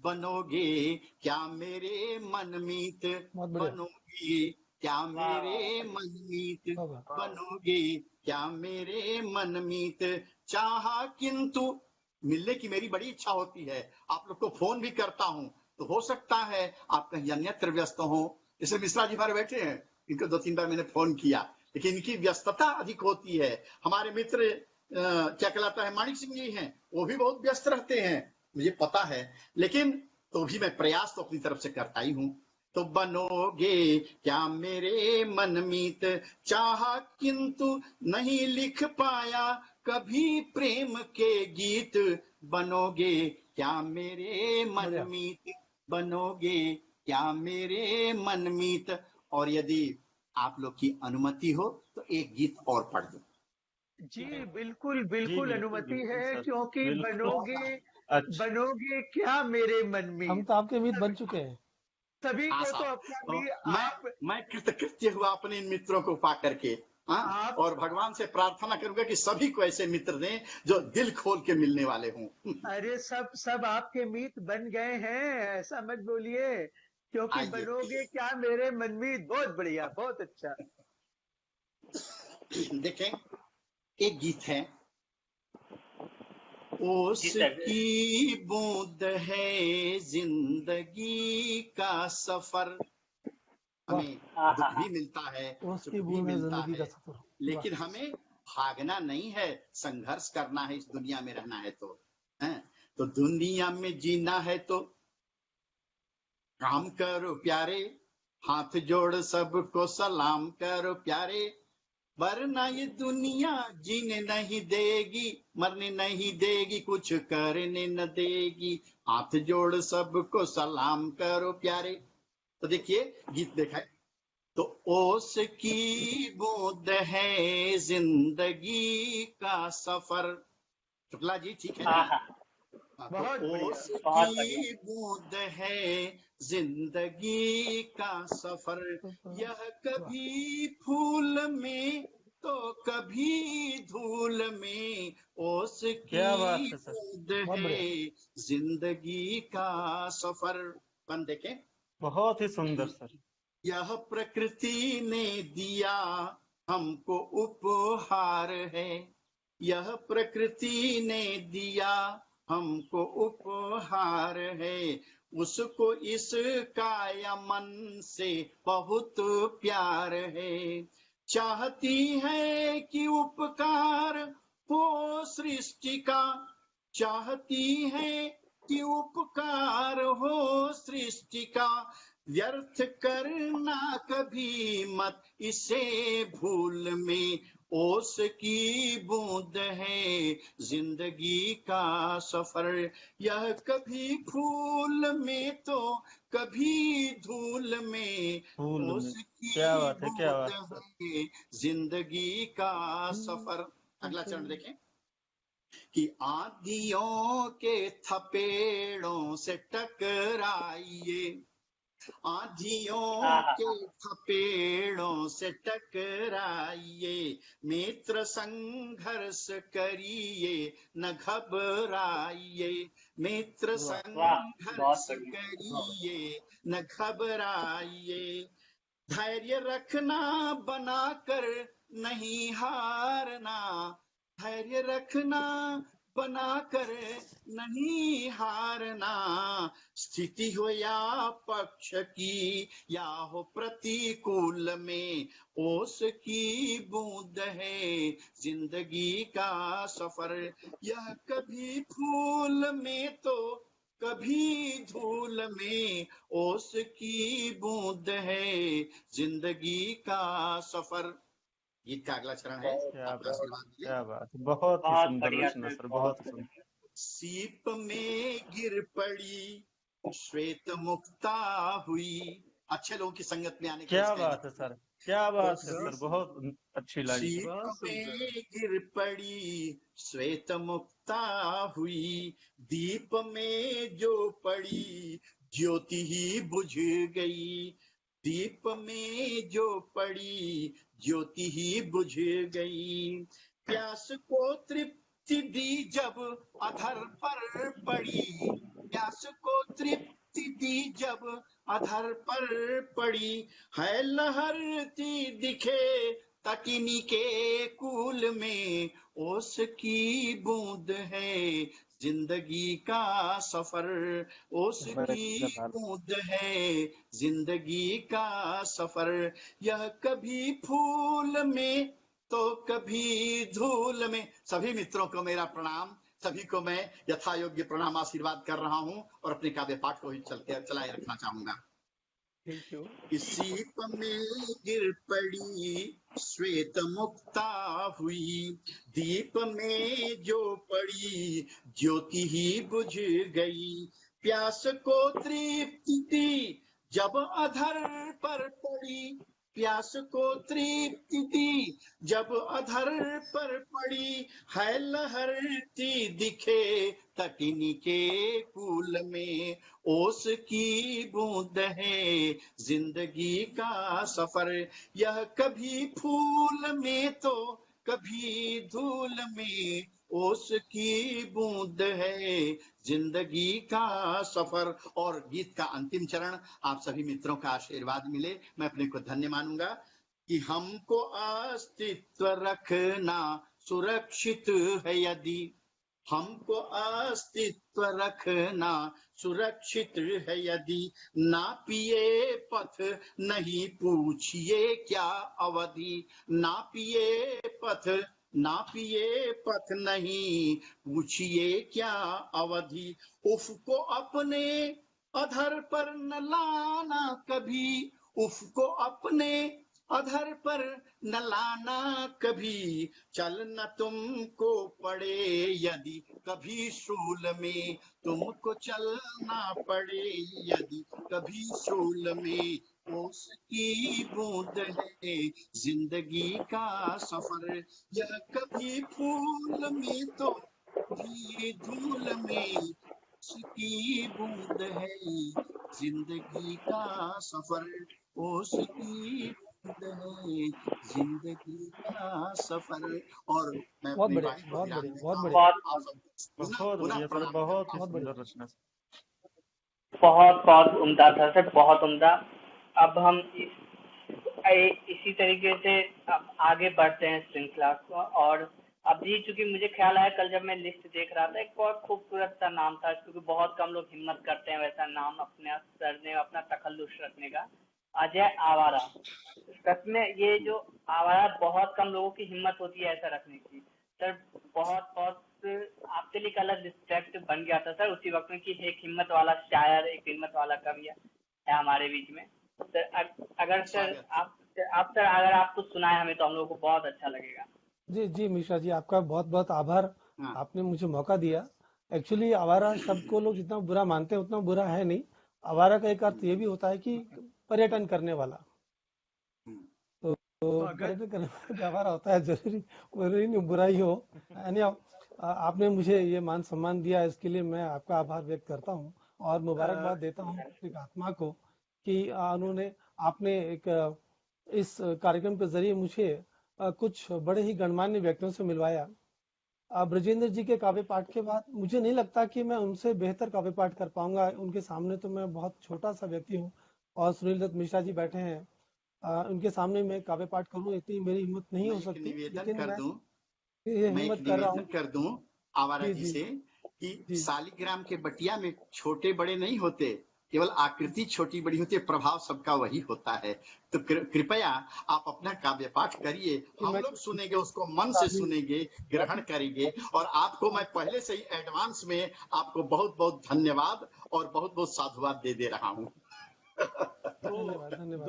बनोगे क्या मेरे मनमीत, बहुत बढ़िया। बनोगे क्या मेरे मनमीत, वाह वाह। बनोगे क्या मेरे मनमीत। चाहा किंतु, मिलने की मेरी बड़ी इच्छा होती है, आप लोग को फोन भी करता हूं, तो हो सकता है आप कहीं अन्यत्र व्यस्त हो, जैसे मिश्रा जी हमारे बैठे हैं, इनको 2-3 बार मैंने फोन किया, लेकिन इनकी व्यस्तता अधिक होती है। हमारे मित्र क्या कहलाता है माणिक सिंह जी हैं, वो भी बहुत व्यस्त रहते हैं, मुझे पता है, लेकिन तो भी मैं प्रयास तो अपनी तरफ से करता ही हूं। तो बनोगे क्या मेरे मनमीत, चाहा किंतु नहीं लिख पाया कभी प्रेम के गीत, बनोगे क्या मेरे मनमीत, बनोगे क्या मेरे मनमीत। और यदि आप लोग की अनुमति हो तो एक गीत और पढ़ दूं। जी बिल्कुल जी बिल्कुल बिल्कुल अनुमति बिल्कुल है, सर, क्योंकि बिल्कुल। बनोगे अच्छा, बनोगे क्या मेरे मन हम में, तो आपके मित्र बन चुके हैं। सभी को आशा तो अपना तो भी आप मैं कृतकृत्य हुआ अपने इन मित्रों को पा करके, हाँ, आप और भगवान से प्रार्थना करूंगा कि सभी को ऐसे मित्र दें जो दिल खोल के मिलने वाले हों। अरे सब आपके मित्र बन गए हैं, ऐसा मत बोलिए, क्योंकि आइए बनोगे क्या मेरे मनमीत। बहुत बढ़िया, बहुत अच्छा। देखें, एक गीत है, जी सर। उसकी बूंद है जिंदगी का सफर, वाह। हमें हाँ दुख हाँ भी हाँ। मिलता है, उसकी सुख भी बूंद है मिलता जिंदगी का है, सफर। वाह। लेकिन हमें भागना नहीं है, संघर्ष करना है, इस दुनिया में रहना है तो है। तो दुनिया में जीना है तो काम करो प्यारे, हाथ जोड़ सबको सलाम करो प्यारे, वरना ये दुनिया जीने नहीं देगी, मरने नहीं देगी, कुछ करने न देगी, हाथ जोड़ सबको सलाम करो प्यारे। तो देखिए गीत देखा है, तो ओस की बूंद है जिंदगी का सफर। शुक्ला जी ठीक है हाँ ना? हाँ, तो बहुत बढ़िया। ओस बहुत बढ़िया। की बूंद है जिंदगी का सफर, यह कभी फूल में तो कभी धूल में, ओस क्या बात की है सर, बूंद बहुत बढ़िया। है जिंदगी का सफर। कौन देखे? बहुत ही सुंदर सर। यह प्रकृति ने दिया हमको उपहार है, यह प्रकृति ने दिया हमको उपहार है, उसको इसका यमन से बहुत प्यार है। चाहती है कि उपकार हो सृष्टि का, चाहती है कि उपकार हो सृष्टि का, व्यर्थ करना कभी मत इसे भूल में, ओस की बूंद है जिंदगी का सफर, यह कभी फूल में तो कभी धूल में, फूल ओस में, क्या की बात है, क्या बूंद बात है सर। है जिंदगी का सफर। अगला चरण देखें कि आंधियों के थपेड़ों से टकराइए, आंधियों हाँ हाँ के हाँ। थपेड़ों से टकराइए, मित्र संघर्ष करिए न घबराइए, मित्र वाह बहुत संघर्ष बढ़िया। करिए न घबराइए, धैर्य रखना बनाकर नहीं हारना, धैर्य रखना बनाकर नहीं हारना, स्थिति हो या पक्ष की या हो प्रतिकूल में, ओस की बूंद है जिंदगी का सफर, यह कभी फूल में तो कभी धूल में, ओस की बूंद है जिंदगी का सफर। गीत का अगला चरण है, बहुत क्या आपका बात, आशीर्वाद मिले। क्या बात, बहुत ही बहुत सुंदर बढ़िया रचना सर, सर, बहुत बहुत ही सुंदर। बढ़िया। सीप में गिर पड़ी श्वेत मुक्ता हुई, अच्छे लोगों की संगत में आने के लिए क्या इसका बात है सर, क्या तो बात है बहुत सर, सुंदर, बहुत अच्छी लाइन सर। सीप बहुत सुंदर। में गिर पड़ी श्वेत मुक्ता हुई, दीप में जो पड़ी ज्योति ही बुझ गई, दीप में जो पड़ी ज्योति ही बुझ गई, प्यास को तृप्ति दी जब अधर पर पड़ी, प्यास को तृप्ति दी जब अधर पर पड़ी, है लहरती दिखे तकिनी के कूल में, ओस की बूंद है जिंदगी का सफर, ओस की बूंद है जिंदगी का सफर, यह कभी फूल में तो कभी धूल में। सभी मित्रों को मेरा प्रणाम, सभी को मैं यथा योग्य प्रणाम आशीर्वाद कर रहा हूं और अपने काव्य पाठ को ही चलाए रखना चाहूंगा। Thank you. सीप में गिर पड़ी श्वेत मुक्ता हुई, दीप में जो पड़ी ज्योति ही बुझ गई, प्यास को तृप्ति दी जब अधर पर पड़ी, प्यास को तृप्ति दी जब अधर पर पड़ी, है लहरती दिखे तटिनी के कूल में, ओस की बूंद है जिंदगी का सफर, यह कभी फूल में तो कभी धूल में, ओस की बूंद है जिंदगी का सफर। और गीत का अंतिम चरण, आप सभी मित्रों का आशीर्वाद मिले, मैं अपने को धन्य मानूंगा कि हमको अस्तित्व रखना सुरक्षित है यदि, हमको अस्तित्व रखना सुरक्षित है यदि, नापिए पथ नहीं पूछिए क्या अवधि, नापिए पथ नापिए पथ नहीं पूछिए क्या अवधि, उफ को अपने अधर पर न लाना कभी, उफ को अपने अधर पर न लाना कभी, चलना तुमको पड़े यदि कभी शूल में तुमको चलना पड़े, यदि कभी शूल में उसकी बूंद है जिंदगी का सफर, यह कभी फूल में तो कभी धूल में उसकी बूंद है जिंदगी का सफर, उसकी बूंद है जिंदगी का सफर। और मैं बहुत अपनी बढ़िया, वाणी को बहुत विराम बढ़िया, देता बहुत हूँ। बढ़िया, बहुत आप सबको पुनः बहुत पुनः बढ़िया सर, प्रणाम बहुत करता ही हूँ। बहुत बढ़िया। सुंदर रचना सर। बहुत बहुत उम्दा था सर, बहुत उम्दा। अब हम इसी तरीके से अब आगे बढ़ते हैं श्रृंखला को। और अभी चूंकि मुझे ख्याल आया कल जब मैं लिस्ट देख रहा था, एक बहुत खूबसूरत सा नाम था, क्योंकि बहुत कम लोग हिम्मत करते हैं वैसा नाम अपने सर ने अपना तखल्लुस रखने का, अजय आवारा। सच में ये जो आवारा, बहुत कम लोगों की हिम्मत होती है ऐसा रखने की। सर बहुत बहुत आपके लिए एक अलग रिस्पेक्ट बन गया था सर उसी वक्त में कि एक हिम्मत वाला शायर, एक हिम्मत वाला कवि है हमारे बीच में। सर अगर सर स्वागत। आप सर अगर आपको सुनाए हमें तो हम लोगों को बहुत अच्छा लगेगा। जी जी मिश्रा जी, आपका बहुत बहुत आभार। हाँ आपने मुझे मौका दिया। एक्चुअली आवारा शब्द को लोग जितना बुरा मानते हैं उतना बुरा है नहीं। आवारा का एक अर्थ ये भी होता है कि पर्यटन करने वाला। तो तो अगर पर्यटन करने वाला जो आवारा होता है, जरूरी नहीं बुरा ही हो। यानी आपने मुझे ये मान सम्मान दिया, इसके लिए मैं आपका आभार व्यक्त करता हूँ और मुबारकबाद देता हूँ एक आत्मा को कि उन्होंने आपने एक इस कार्यक्रम के जरिए मुझे कुछ बड़े ही गणमान्य व्यक्तियों से मिलवाया। ब्रजेंद्र जी के काव्य पाठ के बाद मुझे नहीं लगता कि मैं उनसे बेहतर काव्य पाठ कर पाऊंगा। उनके सामने तो मैं बहुत छोटा सा व्यक्ति हूँ और सुनील दत्त मिश्रा जी बैठे हैं। उनके सामने मैं काव्य पाठ करूं इतनी मेरी हिम्मत नहीं मैं हो एक सकती, निवेदन लेकिन कर मैं दूं, ये मैं एक हिम्मत कर रहा निवेदन हूँ। कर दूं आवारा जी जी जी से कि जी शालिग्राम के बटिया में छोटे बड़े नहीं होते, केवल आकृति छोटी बड़ी होती है, प्रभाव सबका वही होता है। तो कृपया आप अपना काव्य पाठ करिए, कि हम मैं लोग सुनेंगे, उसको मन से अभी सुनेंगे, ग्रहण करेंगे। और आपको मैं पहले से ही एडवांस में आपको बहुत बहुत धन्यवाद और बहुत बहुत साधुवाद दे दे रहा हूँ। धन्यवाद धन्यवाद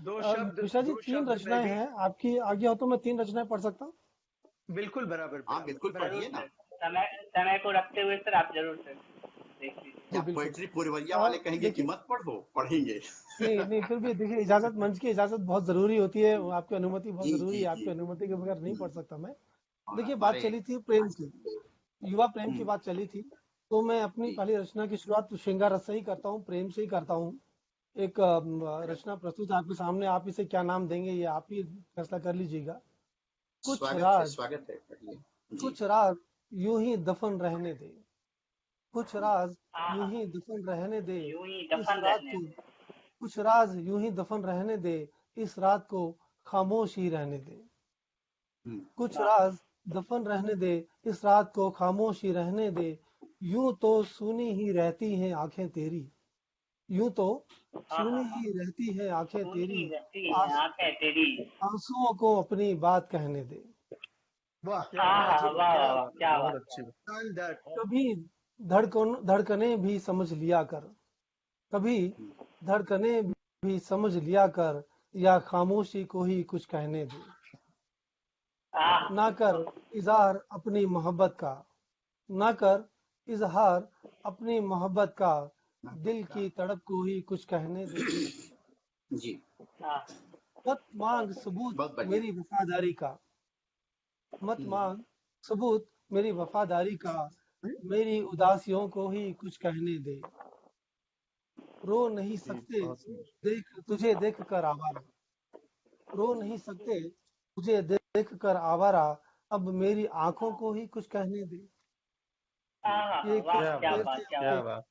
दो आपका। मिश्रा जी, दो 3 शब्द मैं रचनाएं भी हैं, आपकी आज्ञा हो तो मैं 3 रचनाएं पढ़ सकता हूँ? बिल्कुल बराबर हाँ बिल्कुल बराबर जरूर पढ़िए ना। सर, समय समय को रखते हुए सर आप जरूर सर देख लीजिए। जी क्या बिल्कुल। पोएट्री पुरवैया वाले कहेंगे कि देखिए, मत पढ़ो, पढ़ेंगे। नहीं नहीं, फिर भी देखिए, इजाजत, मंच की इजाजत बहुत जरूरी होती है, आपकी अनुमति बहुत जी जरूरी जी है। जी। आपकी अनुमति के बगैर नहीं पढ़ सकता मैं। और देखिए, बात हमारे चली थी प्रेम की, युवा प्रेम की हम्म, बात चली थी। तो मैं अपनी जी पहली रचना की शुरुआत तो श्रृंगार रस से ही करता हूँ, प्रेम से ही करता हूँ। एक रचना प्रस्तुत है आपके सामने, आप इसे क्या नाम देंगे ये आप ही फैसला कर लीजिएगा। कुछ राज, स्वागत है, पढ़िए जी। कुछ राज यूं ही दफन रहने दे, कुछ राज यूं हाँ, ही दफन रहने दे, यूं ही इस दफन रात रहने को, दे। कुछ राज यूं ही दफन रहने दे, इस रात को खामोश ही रहने दे। हम्म, कुछ वाह। राज दफन रहने दे, इस रात को खामोश ही रहने दे। यूं तो सुनी ही रहती हैं आंखें तेरी, यूं तो हाँ सुनी हाँ हाँ, ही रहती है आंखें तेरी। सुनी रहती है आंस- आंखें तेरी। आंसुओं को अपनी बात कहने दे। वाह क्या हाँ बात हाँ, है, वाजिब वाह क्या वाह वाह, क्या बहुत बात। अच्छी बात। शानदार कभी धड़कने भी समझ लिया कर, कभी धड़कने भी समझ लिया कर, या खामोशी को ही कुछ कहने दे। हाँ ना कर इजहार अपनी मोहब्बत का, ना कर इजहार अपनी मोहब्बत का, दिल आपका की तड़प को ही कुछ कहने दे। जी हाँ, मत मांग सबूत बहुत बढ़िया। मेरी वफादारी का, मत मांग सबूत मेरी वफादारी का, मेरी उदासियों को ही कुछ कहने दे। रो नहीं जी सकते बहुत सुंदर। तुझे देख कर आवारा, रो नहीं सकते तुझे देख कर आवारा, अब मेरी आंखों को ही कुछ कहने दे। हाँ हाँ ये हाँ, एक वाह, क्या क्या शेर बात, थे बात, क्या अपने। क्या बात। बात।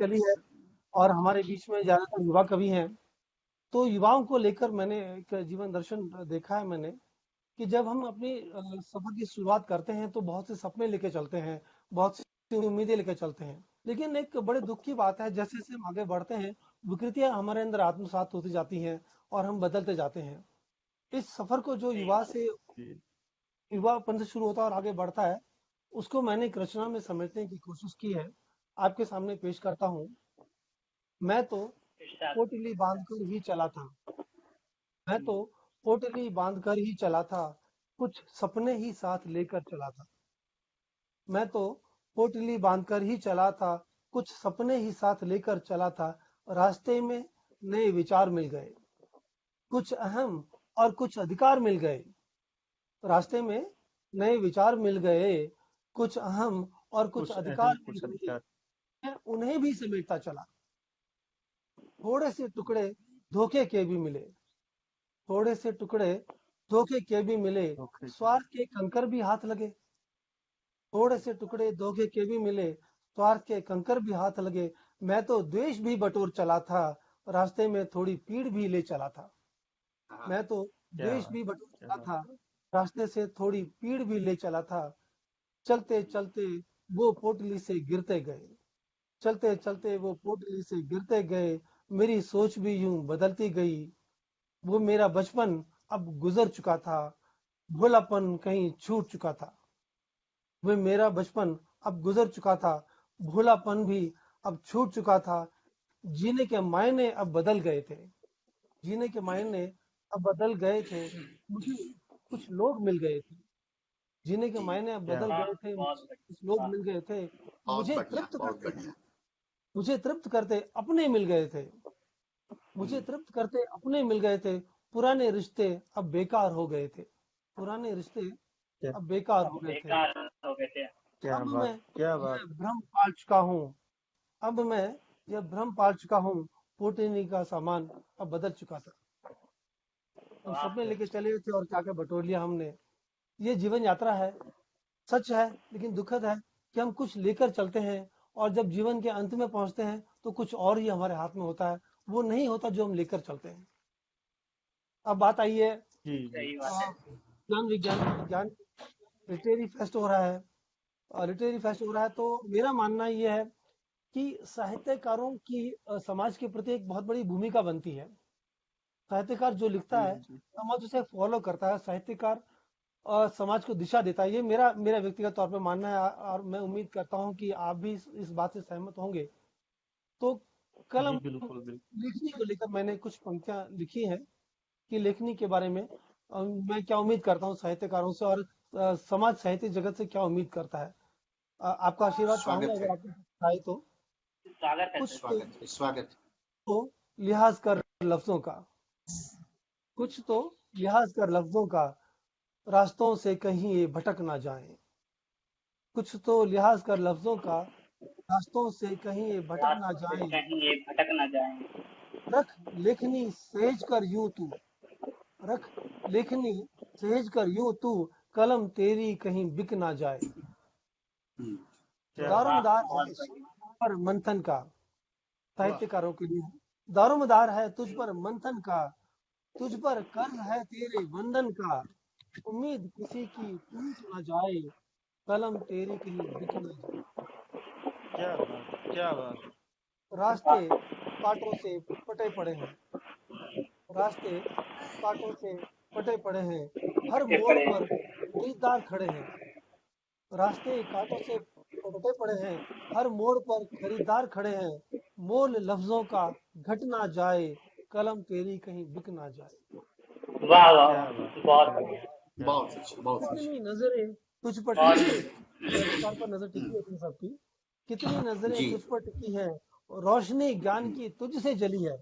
चली है और हमारे बीच में ज्यादातर युवा कवि हैं। तो युवाओं को लेकर मैंने एक जीवन दर्शन देखा है मैंने, कि जब हम अपनी सफर की शुरुआत करते हैं तो बहुत से सपने लेके चलते हैं, बहुत सी उम्मीदें लेके चलते हैं। लेकिन एक बड़े दुख की बात है, जैसे जैसे हम आगे बढ़ते हैं, विकृतियां हमारे अंदर आत्मसात होती जाती हैं और हम बदलते जाते हैं। इस सफर को जो सही युवा बात। से, जी युवापन से शुरू होता है और आगे बढ़ता है, उसको मैंने एक रचना में समेटने की कोशिश की है, आपके सामने पेश करता हूँ। मैं तो इरशाद। पोटली बांधकर ही चला था। मैं तो पोटली बांधकर ही चला था, कुछ सपने ही साथ लेकर चला था। मैं तो पोटली बांधकर ही चला था, कुछ सपने ही साथ लेकर चला था। रास्ते में नए विचार मिल गए, कुछ अहम और कुछ अधिकार मिल गए। रास्ते में नए विचार मिल गए, कुछ अहम और कुछ कुछ अधिकार अहम मिल कुछ गए। अधिकार। मैं उन्हें भी समेटता चला। थोड़े से टुकड़े धोखे के भी मिले, थोड़े से टुकड़े धोखे के भी मिले। धोखे के। स्वार्थ के कंकर भी हाथ लगे, थोड़े से टुकड़े धोखे के भी मिले। स्वार्थ के कंकर भी हाथ लगे। मैं तो द्वेष भी बटोर चला था, रास्ते में थोड़ी पीड़ भी ले चला था। हाँ, मैं तो क्या द्वेष बात, भी बटोर क्या चला बात। था, रास्ते से थोड़ी पीड़ भी ले चला था। चलते चलते वो पोटली से गिरते गए, चलते चलते वो पोटली से गिरते गए। मेरी सोच भी यूं बदलती गई। वो मेरा बचपन अब गुजर चुका था, भोलापन कहीं छूट चुका था। वो मेरा बचपन अब गुजर चुका था, भोलापन भी अब छूट चुका था। जीने के मायने अब बदल गए थे, जीने के मायने अब बदल गए थे। मुझे कुछ लोग मिल गए थे, जीने के जी, मायने अब क्या बदल वाह, गए थे। बहुत मुझे कुछ लोग बढ़िया। मिल गए थे, बहुत मुझे बढ़िया, तृप्त बहुत करते, बढ़िया। मुझे तृप्त करते अपने मिल गए थे, मुझे हम्म, तृप्त करते अपने मिल गए थे। पुराने रिश्ते अब बेकार हो गए थे, पुराने रिश्ते क्या अब बेकार अब हो गए थे। बेकार हो गए थे। क्या अब बात, क्या बात। मैं भ्रम पाल चुका हूँ। अब मैं यह भ्रम पाल चुका हूँ। पोटनी का सामान अब बदल चुका था। हम वाह, सपने लेके चले थे और क्या क्या बटोर लिया हमने। ये जीवन यात्रा है, सच है लेकिन दुखद है कि हम कुछ लेकर चलते हैं और जब जीवन के अंत में पहुंचते हैं तो कुछ और ही हमारे हाथ में होता है, वो नहीं होता जो हम लेकर चलते हैं। अब बात आई है जी जी। सही बात है। ज्ञान विज्ञान विज्ञान लिटरेरी फेस्ट हो रहा है, और लिटरेरी फेस्ट हो रहा है तो मेरा मानना ये है कि साहित्यकारों की समाज के प्रति एक बहुत बड़ी भूमिका बनती है। साहित्यकार जो लिखता जी है जी। समाज उसे फॉलो करता है। साहित्यकार समाज को दिशा देता है। ये मेरा मेरा व्यक्तिगत तौर पे मानना है, और मैं उम्मीद करता हूँ कि आप भी इस बात से सहमत होंगे। तो कल जी हम बिल्कुल बिल्कुल। लेखनी को लेकर मैंने कुछ पंक्तियां लिखी हैं कि लेखनी के बारे में मैं क्या उम्मीद करता हूँ साहित्यकारों से, और समाज साहित्य जगत से क्या उम्मीद करता है। आपका आशीर्वाद चाहूंगा स्वागत अगर है, आपको आए तो। स्वागत है कुछ सर। स्वागत है, स्वागत। तो लिहाज कर लफ्जों का, कुछ तो लिहाज कर लफ्जों का, रास्तों से कहीं ये भटक ना जाए। कुछ तो लिहाज कर लफ्जों का, रास्तों से कहीं ये भटक ना रास्तों से जाए। कहीं ये भटक ना जाए। रख लेखनी सहेज कर यूं तू, रख लेखनी सहेज कर यूं तू, कलम तेरी कहीं बिक ना जाए। हम्म, क्या बात। वाह, दारोमदार बहुत है बढ़िया। पर मंथन का, वाह, साहित्यकारों के लिए दारोमदार है तुझ पर मंथन का, तुझ पर कर्ज है तेरे वंदन का। उम्मीद किसी की टूट ना जाए, कलम तेरी कहीं बिक ना जाए। क्या बात, क्या बात। रास्ते कांटों से पटे पड़े हैं, रास्ते कांटों से पटे पड़े हैं, हर फटे मोड़ पड़े पर हैं। खरीदार खड़े हैं। रास्ते कांटों से पटे पड़े हैं, हर मोड़ पर खरीदार खड़े हैं। मोल लफ्जों का घट ना जाए, कलम तेरी कहीं बिक ना जाए। वाह वाह क्या वाह, बात, बहुत क्या बात, बढ़िया। क्या बहुत बात। अच्छा, बहुत अच्छा। कितनी नजरें तुझ पर बहुत टिकी है, बढ़िया। साहित्यकार पर नजर टिकी है अपनी सबकी। कितनी नजरें जी, तुझ पर टिकी है, रोशनी ज्ञान की तुझसे जली है। हम्म,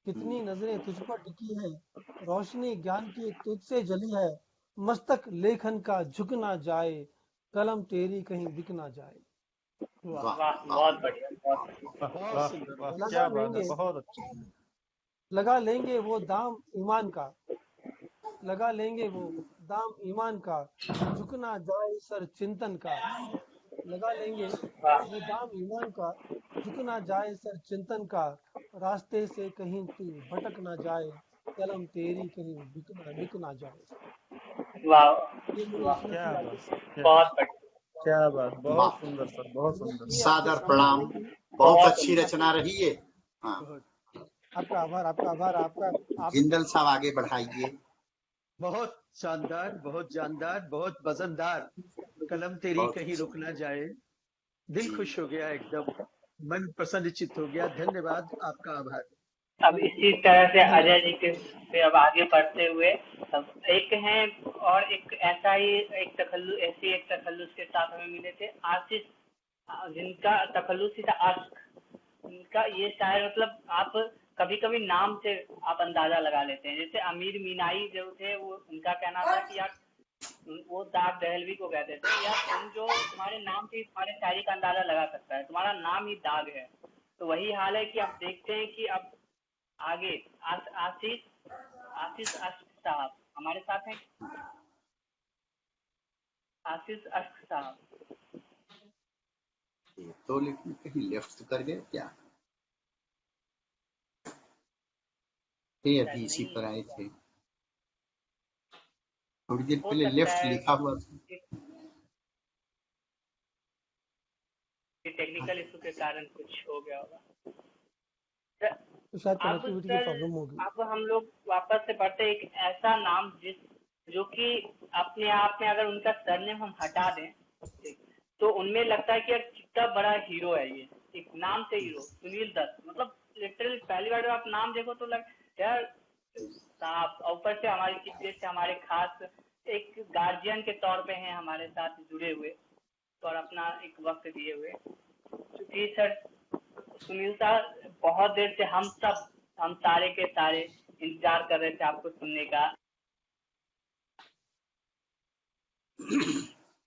कितनी नजरें तुझ पर टिकी है, रोशनी ज्ञान की तुझसे जली है। मस्तक लेखन का झुक ना जाए, कलम तेरी कहीं बिक ना जाए। वाह। वाह, वाह, वाह, बहुत वाह, बढ़िया, बहुत वाह, बढ़िया। वाह। वाह बहुत वाह सुंदर, वाह, बहुत लगा क्या सुंदर। बात है, लेंगे, बहुत अच्छा। लगा लेंगे वो दाम ईमान का, लगा लेंगे वो दाम ईमान का, झुक ना जाए सर चिंतन का। लगा लेंगे वाह वो दाम ईमान का, झुक ना जाए सर चिंतन का। रास्ते से कहीं तू भटक ना जाए, कलम तेरी कहीं बिक ना जाए। वाह ये मेरी वाह, रचना क्या थी आज बात, की। क्या बहुत बढ़िया, क्या बात। बहुत वाह, सुंदर सर, बहुत उम्मीद सुंदर। की है आपके सादर सामने प्रणाम। आने की। बहुत बहुत अच्छी बढ़िया। रचना रही है। हाँ, बहुत आपका आभार, आपका आभार, आपका आप जिंदल साहब आगे बढ़ाइए। बहुत शानदार, बहुत जानदार, बहुत वजनदार। कलम तेरी बहुत कहीं अच्छा। रुक ना जाए, दिल जी, खुश हो गया एकदम। मन प्रसन्न चित्त हो गया। धन्यवाद, आपका आभार। अब इसी तरह से अजय जी के से अब आगे बढ़ते हुए अब एक हैं और एक ऐसा ही एक तखल्लुस के साथ हमें मिले थे आशीष, जिनका तखल्लुस ही था अश्क। इनका ये शायर मतलब आप कभी कभी नाम से आप अंदाजा लगा लेते हैं। जैसे अमीर मीनाई जो थे, वो उनका कहना था कि यार वो दाग दहलवी को कहते थे, यार तुम जो तुम्हारे नाम से तुम्हारे शायरी का अंदाजा लगा सकता है, तुम्हारा नाम ही दाग है। तो वही हाल है कि आप देखते हैं कि अब आगे आशीष आशीष अश्क साहब हमारे साथ हैं। आशीष अश्क साहब तो लेकिन कहीं लेफ्ट कर गए क्या? ये अभी इसी पर आए थे, थोड़ी देर हो पहले सकता लेफ्ट है लिखा हुआ था। टेक्निकल इशू के कारण कुछ हो गया होगा। तो शायद अब कनेक्टिविटी की प्रॉब्लम होगी। अब हम लोग वापस से पढ़ते हैं एक ऐसा नाम जो कि अपने आप में अगर उनका सरनेम हम हटा दें तो उनमें लगता है कि यार कितना बड़ा हीरो है ये, एक नाम से हीरो सुनील दत्त। मतलब लिटरली पहली बार जब आप नाम देखो तो लग यार साहब, ऊपर से हमारी कितने से हमारे खास एक गार्जियन के तौर पे हैं हमारे साथ जुड़े हुए और अपना एक वक्त दिए हुए। क्योंकि सर सुनील साहब बहुत देर से हम सारे के सारे इंतजार कर रहे थे आपको सुनने का।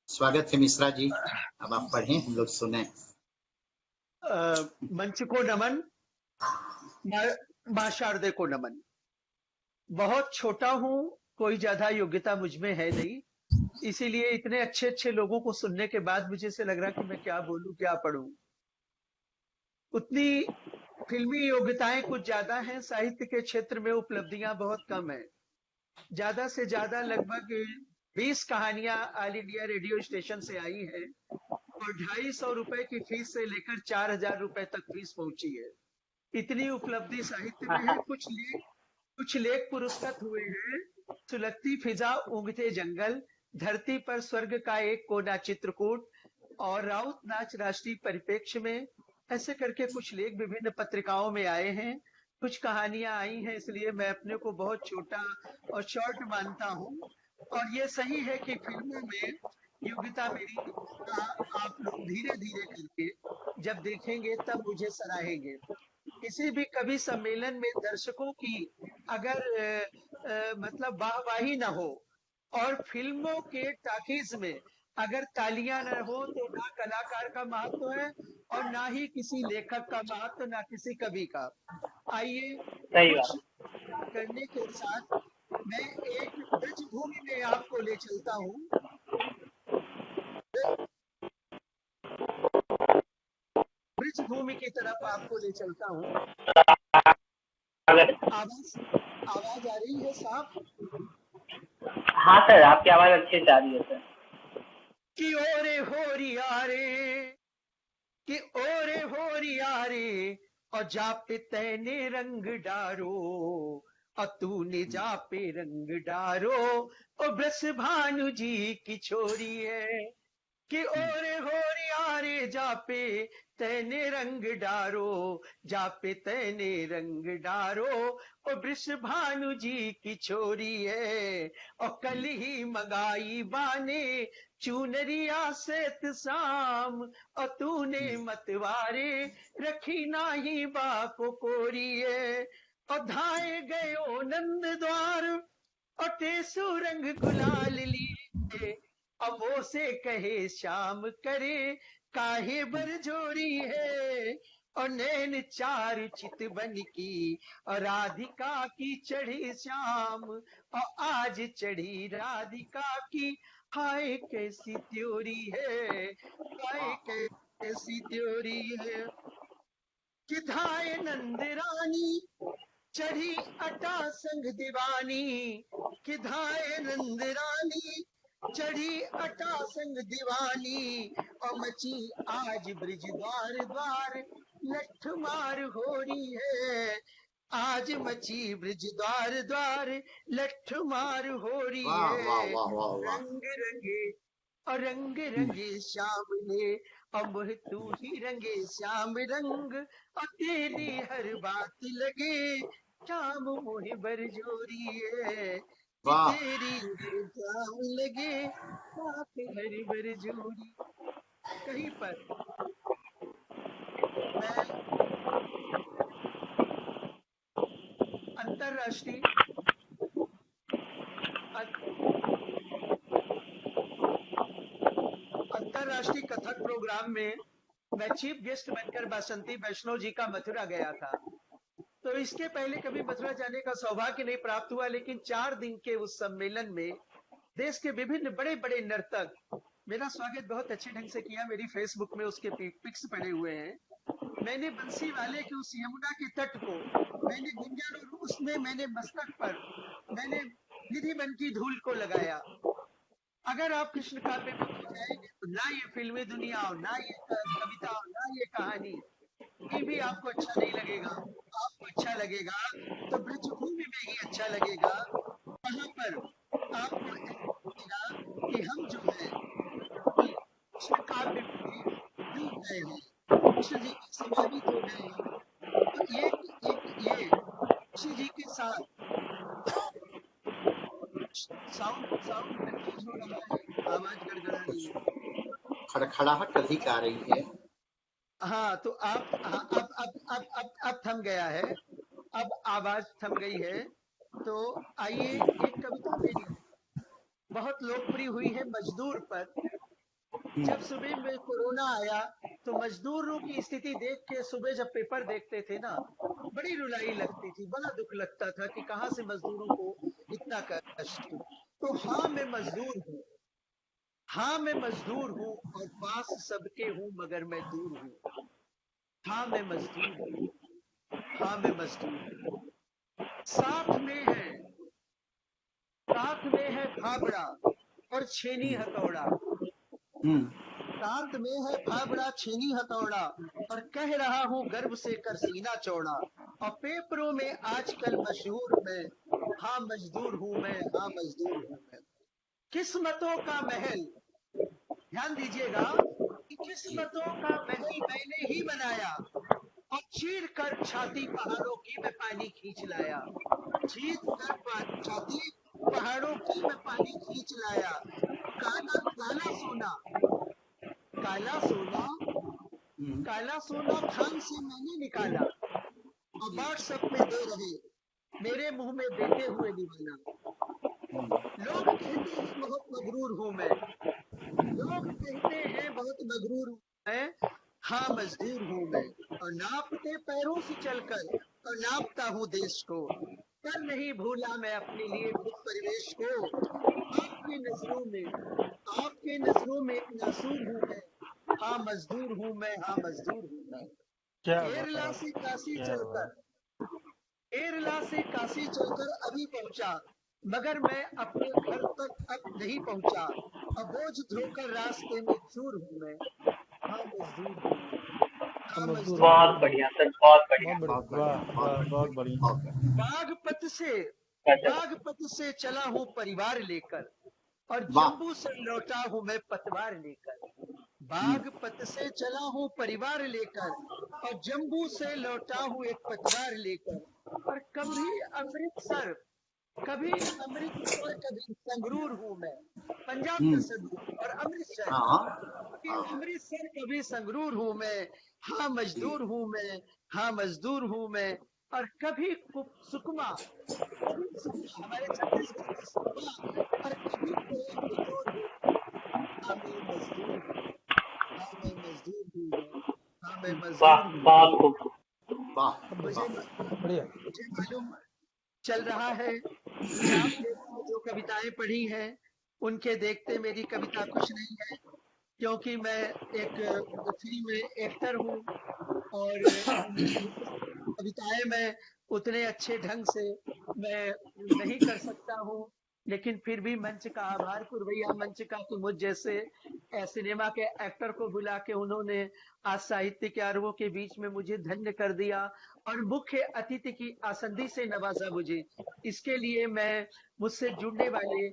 स्वागत है मिश्रा जी, अब आप पढ़ें, हम लोग सुने। मंच को नमन, मां शारदे को नमन। बहुत छोटा हूं, कोई ज्यादा योग्यता मुझ में है नहीं, इसीलिए इतने अच्छे अच्छे लोगों को सुनने के बाद मुझे से लग रहा कि मैं क्या बोलूं क्या पढ़ूं। उतनी फिल्मी योग्यताएं कुछ ज्यादा हैं, साहित्य के क्षेत्र में उपलब्धियां बहुत कम है। ज्यादा से ज्यादा लगभग 20 कहानियां ऑल इंडिया रेडियो स्टेशन से आई है और 250 रुपए की फीस से लेकर 4000 रुपए तक फीस पहुंची है। इतनी उपलब्धि साहित्य में है। कुछ लेख पुरस्कृत हुए हैं। सुलगती फिजा, उगते जंगल, धरती पर स्वर्ग का एक कोना चित्रकूट और राउत नाच राष्ट्रीय परिप्रेक्ष्य में, ऐसे करके कुछ लेख विभिन्न पत्रिकाओं में आए हैं। कुछ कहानियां आई हैं, इसलिए मैं अपने को बहुत छोटा और शॉर्ट मानता हूं। और ये सही है कि फिल्मों में योग्यता मेरी आप लोग धीरे धीरे करके जब देखेंगे तब मुझे सराहेंगे। किसी भी कवि सम्मेलन में दर्शकों की अगर मतलब वाहवाही न हो और फिल्मों के टाकीज में अगर तालियां न हो तो ना कलाकार का महत्व है और ना ही किसी लेखक का महत्व, ना किसी कवि का। आइए कुछ करने के साथ मैं एक ब्रजभूमि में आपको ले चलता हूँ। ब्रजभूमि की तरफ आपको ले चलता हूँ। आवाज आ रही है साहब? हाँ सर, आपकी आवाज अच्छी से आ रही है सर। कि ओरे होरिया रे, कि ओरे होरिया रे, और जापे तैने रंग डारो, और तूने जापे रंग डारो, और ब्रस भानु जी की छोरी है। कि ओरे होरिया रे, जापे तैने रंग डारो, जापे तैने रंग डारो, और वृष भानु जी की छोरी है। और कल ही मंगाई बाने चुनरिया सेत शाम, और तूने मतवारे रखी नाही बाको कोरी है। और धाए गयो नंद द्वार, और टेसु रंग गुलाल लिए, अब वो से कहे श्याम करे काहे बरजोरी है। और नैन चार चित बन की, और राधिका की चढ़ी श्याम, और आज चढ़ी राधिका की, हाय कैसी त्योरी है, हाय कैसी त्योरी है। कि धाय नंद रानी चढ़ी अटा संग दीवानी, कि धाय नंद रानी चढ़ी अटा संग दीवानी, और मची आज ब्रिज द्वार द्वार लठ मार हो रही है। आज मची ब्रिज द्वार द्वार लठ मार हो रही वाह वाह है। वाह वाह वाह। रंग रंगे और रंग रंगे श्याम ने और मोहे तू ही रंगे श्याम रंग, और तेरी हर बात लगे श्याम मोहे बरजोरी, कि वाह तेरी हर जाम लगे बात हर बरजोरी। कहीं पर मैं अंतरराष्ट्रीय अंतरराष्ट्रीय कथक प्रोग्राम में मैं चीफ गेस्ट बनकर बासंती वैष्णव जी का मथुरा गया था। तो इसके पहले कभी मथुरा जाने का सौभाग्य नहीं प्राप्त हुआ, लेकिन 4 दिन के उस सम्मेलन में देश के विभिन्न बड़े बड़े नर्तक मेरा स्वागत बहुत अच्छे ढंग से किया। मेरी फेसबुक में उसके पिक्स पड़े हुए हैं। मैंने बंसी वाले के उस यमुना के तट को मैंने गुंजन, और उसमें मैंने मस्तक पर मैंने निधि बन की धूल को लगाया। अगर आप कृष्ण काव्य में खो जाएंगे तो ना ये फिल्मी दुनिया हो, ना ये कविता हो, ना ये कहानी, ये भी आपको अच्छा नहीं लगेगा। आपको अच्छा लगेगा तो ब्रजभूमि में ही अच्छा लगेगा। वहां पर आपको लगेगा कि हम जो है कृष्ण काव्य में डूब गए हैं, कृष्ण जी के समाहित हो गए हैं। तो ये कृष्ण जी के साथ साउंड साउंड कंफ्यूज हो रहा है, आवाज गड़गड़ा रही है। खड़खड़ाहट अधिक आ रही है। हाँ तो आप हाँ, अब थम गया है, अब आवाज थम गई है। तो आइए, एक कविता मेरी बहुत लोकप्रिय हुई है मजदूर पर। जब सुबह में कोरोना आया तो मजदूरों की स्थिति देख के सुबह जब पेपर देखते थे ना, बड़ी रुलाई लगती थी, बड़ा दुख लगता था कि कहाँ से मजदूरों को इतना कष्ट। तो हाँ मैं मजदूर हूँ, हाँ मैं मजदूर हूँ, और पास सबके हूँ मगर मैं दूर हूँ। हाँ मैं मजदूर हूँ, हाँ मैं मजदूर हूँ। साथ में है फाबड़ा और छेनी हथौड़ा, साथ में है फाबड़ा छेनी हथौड़ा, और कह रहा हूँ गर्व से कर सीना चौड़ा, और पेपरों में आजकल मशहूर मैं, हाँ मजदूर हूँ मैं, हाँ मजदूर हूँ मैं। किस्मतों का महल, ध्यान दीजिएगा कि किस्मतों का महल मैंने ही बनाया, और चीर कर छाती पहाड़ों की मैं पानी खींच लाया, चीर कर छाती पहाड़ों की मैं पानी खींच लाया। काला काला सोना, काला सोना, काला सोना खान से मैंने निकाला, और व्हाट्सएप में दे रहे मेरे मुंह में देते हुए निवाला। लोग कहते हैं बहुत मगरूर हूं मैं, लोग कहते हैं बहुत मगरूर हूं मैं, हाँ मजदूर हूं मैं, और नापते पैरों से चलकर, और नापता हूँ देश को, पर नहीं भूला मैं अपने लिए खुद परिवेश को। आपकी नजरों में एक नासूर हूँ मैं, हाँ मजदूर हूँ मैं, हाँ मजदूर हूँ मैं। क्या केरला बात, से काशी क्या चलकर, बात। केरला से काशी चलकर अभी पहुंचा, मगर मैं अपने घर तक अब नहीं पहुंचा, अब बोझ धोकर रास्ते में चूर हूं मैं, हाँ मजदूर हूं मैं, हाँ मजदूर मजदूर हूँ। हूं। बहुत बढ़िया सर, बहुत बढ़िया। बहुत बढ़िया। बहुत बढ़िया, वाह बहुत वाह, बहुत बढ़िया, बढ़िया। बहुत बढ़िया। गजब। बागपत से चला हूँ परिवार लेकर, और वाह। जम्बू से लौटा हूँ मैं पतवार लेकर। हम्म, बागपत से चला हूँ परिवार लेकर, और जम्बू से लौटा हूँ एक पतवार लेकर। और कभी अमृतसर कभी संगरूर हूँ मैं, पंजाब का संगरूर और अमृतसर, हाँ कभी अमृतसर कभी संगरूर हूँ मैं, हाँ मजदूर हूँ मैं, हाँ मजदूर हूँ मैं। और कभी सुकमा, हमारे छत्तीसगढ़ का सुकमा, और कभी कोयम्बटूर हूँ, हाँ मैं मजदूर हूँ, हाँ मैं मजदूर हूँ मैं, हाँ मैं वाह, मजदूर हूँ। बहुत खूब। वाह मुझे बढ़िया। मुझे मालूम चल रहा है कि आपने जो कविताएं पढ़ी हैं उनके देखते मेरी कविता कुछ नहीं है, क्योंकि मैं एक फिल्म एक्टर हूँ, और कविताएं मैं उतने अच्छे ढंग से मैं नहीं कर सकता हूँ। लेकिन फिर भी मंच का आभार कुरवैया मंच का, कि मुझ जैसे सिनेमा के एक्टर को बुला के उन्होंने आज साहित्य के अरबों के बीच में मुझे धन्य कर दिया, और मुख्य अतिथि की आसंदी से नवाजा मुझे। इसके लिए मैं मुझसे जुड़ने वाले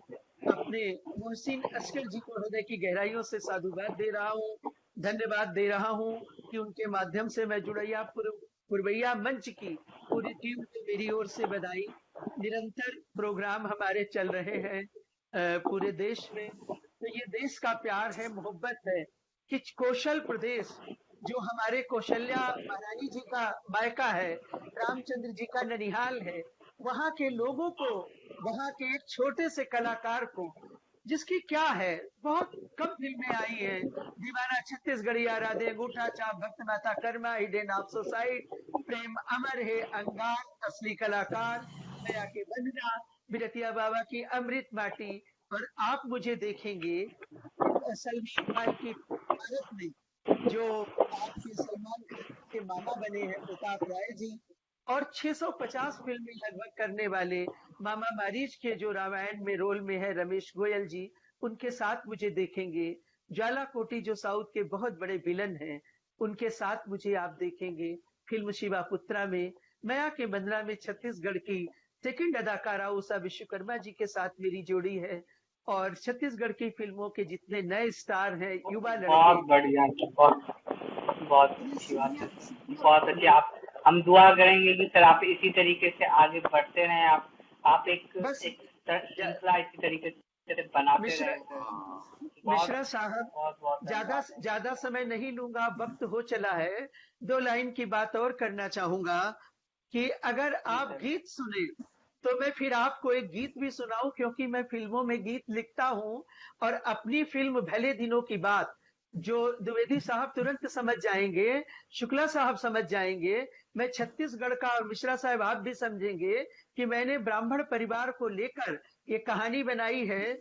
अपने मोहसिन असगर जी को हृदय की गहराइयों से साधुवाद दे रहा हूँ। धन्यवाद दे रहा हूं कि उनके माध्यम से मैं जुड़ैया पुरवैया मंच की पूरी टीम को मेरी ओर से बधाई। निरंतर प्रोग्राम हमारे चल रहे हैं पूरे देश में। तो ये देश का प्यार है, मोहब्बत है कि कौशल प्रदेश जो हमारे कौशल्या महारानी जी का मायका है, रामचंद्र जी का ननिहाल है, वहां के लोगों को, वहां के एक छोटे से कलाकार को, जिसकी क्या है, बहुत कम फिल्में आई हैं, दीवाना छत्तीसगढ़िया, राधे अंगूठा छाप, भक्त माता कर्मा, हिडन ऑफ सोसाइट, प्रेम अमर है, अंगार, असली कलाकार, दया के बंधना, बिरतिया बाबा की अमृत माटी। और आप मुझे देखेंगे सलमान खान की भारत में, जो आपके सलमान खान के मामा बने हैं प्रताप राय जी, और 650 फिल्में लगभग करने वाले मामा मारीच के जो रामायण में रोल में है रमेश गोयल जी, उनके साथ मुझे देखेंगे। ज्वाला कोटी जो साउथ के बहुत बड़े विलन हैं, उनके साथ मुझे आप देखेंगे। फिल्म शिवा पुत्रा में, मया के बंदना में छत्तीसगढ़ की सेकंड अदाकारा उषा विश्वकर्मा जी के साथ मेरी जोड़ी है। और छत्तीसगढ़ की फिल्मों के जितने नए स्टार हैं, युवा बहुत लड़के, बढ़िया, बहुत अच्छी बात है, बहुत अच्छी। आप, हम दुआ करेंगे कि सर आप इसी तरीके से आगे बढ़ते रहें, आप एक बस श्रृंखला इसी तरीके से बनाते मिश्रा रहें सर। मिश्रा साहब, बहुत बहुत ज्यादा धन्यवाद। ज्यादा समय नहीं लूंगा, वक्त हो चला है। 2 लाइन की बात और करना चाहूंगा कि अगर जी आप सर। गीत सुने तो मैं फिर आपको एक गीत भी सुनाऊं, क्योंकि मैं फिल्मों में गीत लिखता हूं। और अपनी फिल्म भले दिनों की बात, जो द्विवेदी साहब तुरंत समझ जाएंगे, शुक्ला साहब समझ जाएंगे, मैं छत्तीसगढ़ का, और मिश्रा साहब आप भी समझेंगे कि मैंने ब्राह्मण परिवार को लेकर ये कहानी बनाई है,